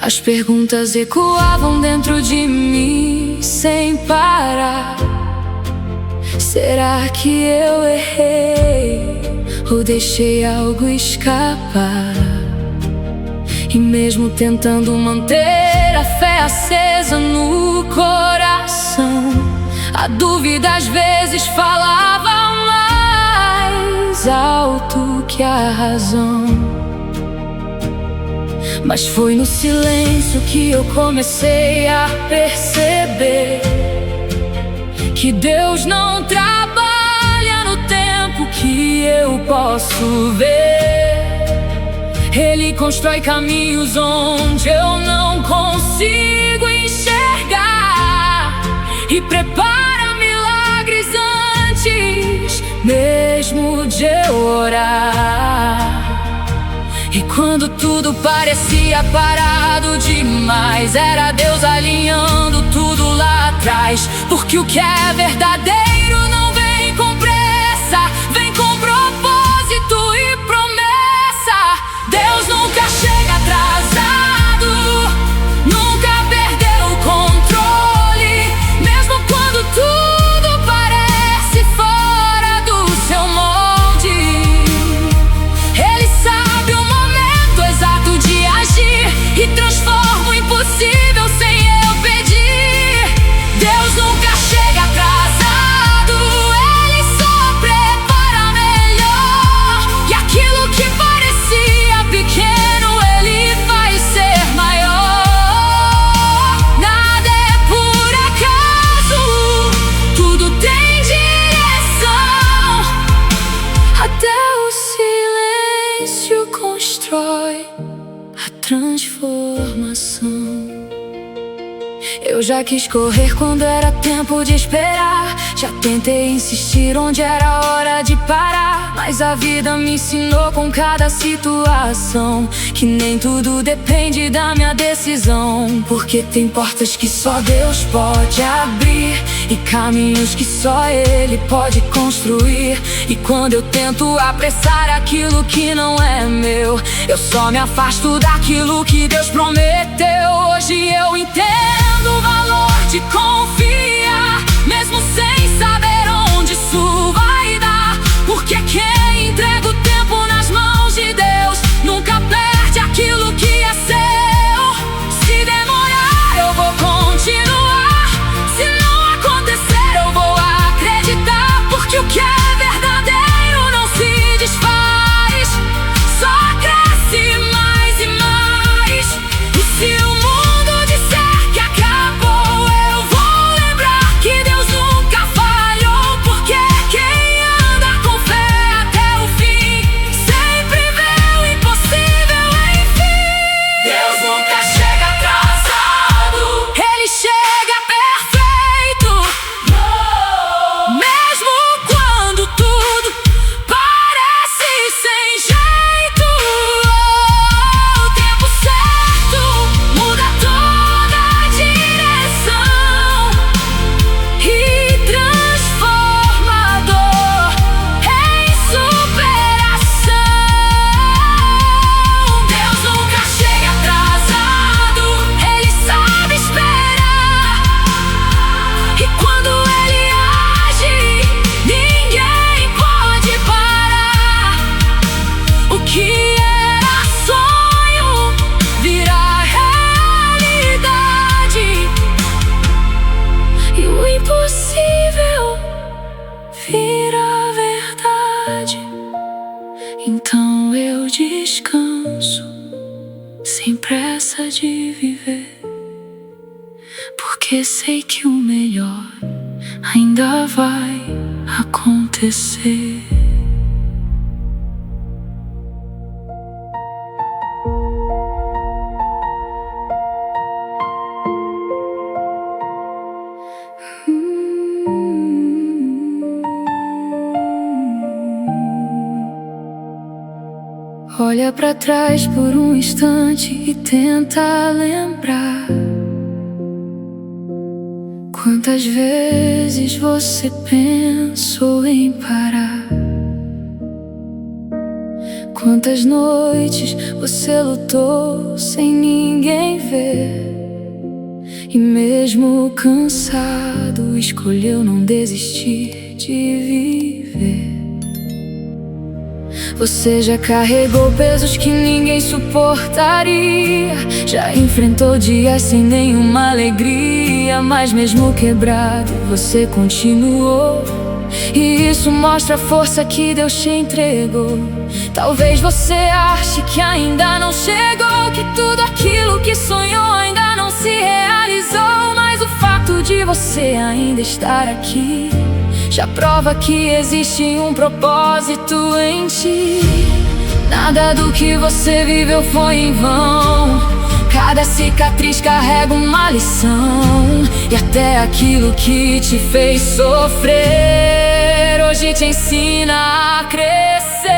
As perguntas ecoavam dentro de mim sem parar. Será que eu errei ou deixei algo escapar? E mesmo tentando manter a fé acesa no coração, a dúvida às vezes falava mais alto que a razão. Mas foi no silêncio que eu comecei a perceber que Deus não trabalha no tempo que eu posso ver. Ele constrói caminhos onde eu não consigo enxergar e prepara milagres antes mesmo de eu orar. E quando tudo parecia parado demais, era Deus alinhando tudo lá atrás. Porque o que é verdadeiro não vem com pressa, vem com propósito e promessa. Deus nunca chega atrasado, nunca perdeu o controle. Mesmo quando tudo parece fora do seu molde, Ele sabe o momento exato de agir e transforma o impossível sem eu pedir. Deus nunca chega atrasado, Ele só prepara melhor. E aquilo que parecia pequeno, Ele faz ser maior. Nada é por acaso, tudo tem direção. Até o silêncio constrói a transformação. Eu já quis correr quando era tempo de esperar, já tentei insistir onde era hora de parar. Mas a vida me ensinou com cada situação que nem tudo depende da minha decisão. Porque tem portas que só Deus pode abrir e caminhos que só Ele pode construir. E quando eu tento apressar aquilo que não é meu, eu só me afasto daquilo que Deus prometeu. Hoje eu entendo o valor de confiar, mesmo sem saber onde isso vai dar. Porque quem entrega o tempo nas mãos de Deus nunca perde aquilo que é seu. Se demorar, eu vou continuar. Se não acontecer, eu vou acreditar. Porque o que é verdadeiro não se desfaz, só cresce mais e mais. E se o mundo disser que força de viver, porque sei que o melhor ainda vai acontecer. Olha pra trás por um instante e tenta lembrar quantas vezes você pensou em parar, quantas noites você lutou sem ninguém ver, e mesmo cansado escolheu não desistir de viver. Você já carregou pesos que ninguém suportaria, já enfrentou dias sem nenhuma alegria, mas mesmo quebrado você continuou, e isso mostra a força que Deus te entregou. Talvez você ache que ainda não chegou, que tudo aquilo que sonhou ainda não se realizou, mas o fato de você ainda estar aqui já prova que existe um propósito em ti. Nada do que você viveu foi em vão, cada cicatriz carrega uma lição, e até aquilo que te fez sofrer hoje te ensina a crescer.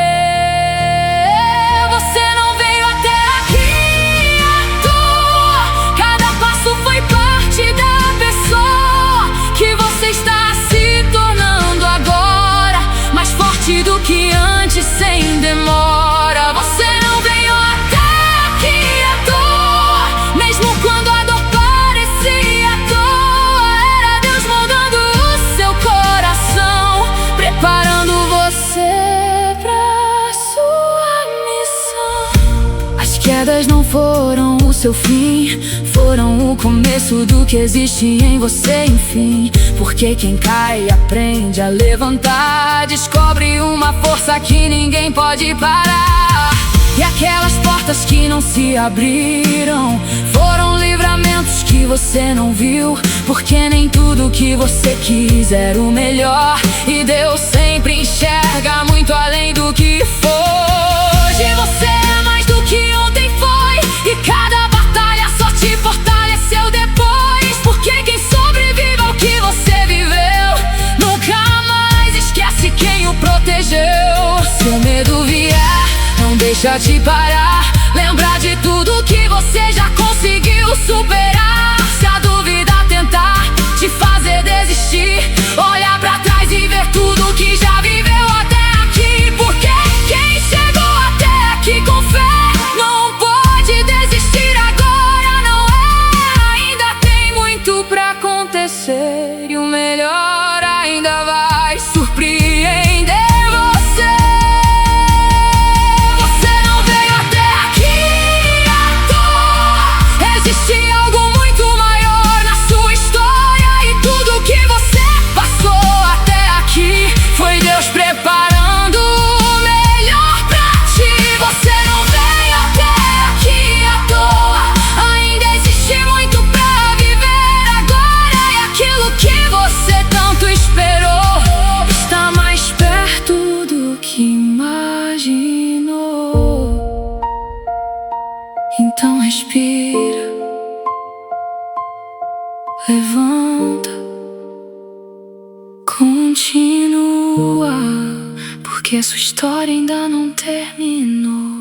Você não veio até aqui à toa, cada passo foi parte da pessoa que você está do que antes, sem demora. Você não veio até aqui à toa, mesmo quando a dor parecia à toa. Era Deus moldando o seu coração, preparando você pra sua missão. As quedas não foram o seu fim, foram o começo do que existe em você, enfim. Porque quem cai aprende a levantar, descobre uma força que ninguém pode parar. E aquelas portas que não se abriram foram livramentos que você não viu, porque nem tudo que você quis era o melhor, e Deus sempre enxerga muito além do que foi. Hoje você é mais do que ontem foi, e cada batalha só te fortaleceu depois, porque quem sobrevive ao que você viveu nunca mais esquece quem o protegeu. Se o medo vier, não deixa te parar, lembrar de tudo que você já conseguiu superar. Se a dúvida tentar te fazer desistir, olhar pra trás e ver tudo que já viveu até aqui, porque quem chegou até aqui com fé não pode desistir agora, não é? Ainda tem muito pra acontecer, e o melhor ainda vai surpreender você. Você não veio até aqui à toa, existe algo muito maior na sua história, e tudo que você passou até aqui foi Deus preparando o melhor pra ti. Você não veio até aqui à toa, ainda existe muito pra viver agora, e aquilo que você tanto esperou está mais perto do que imaginou. Então respira, levanta, continua, porque a sua história ainda não terminou.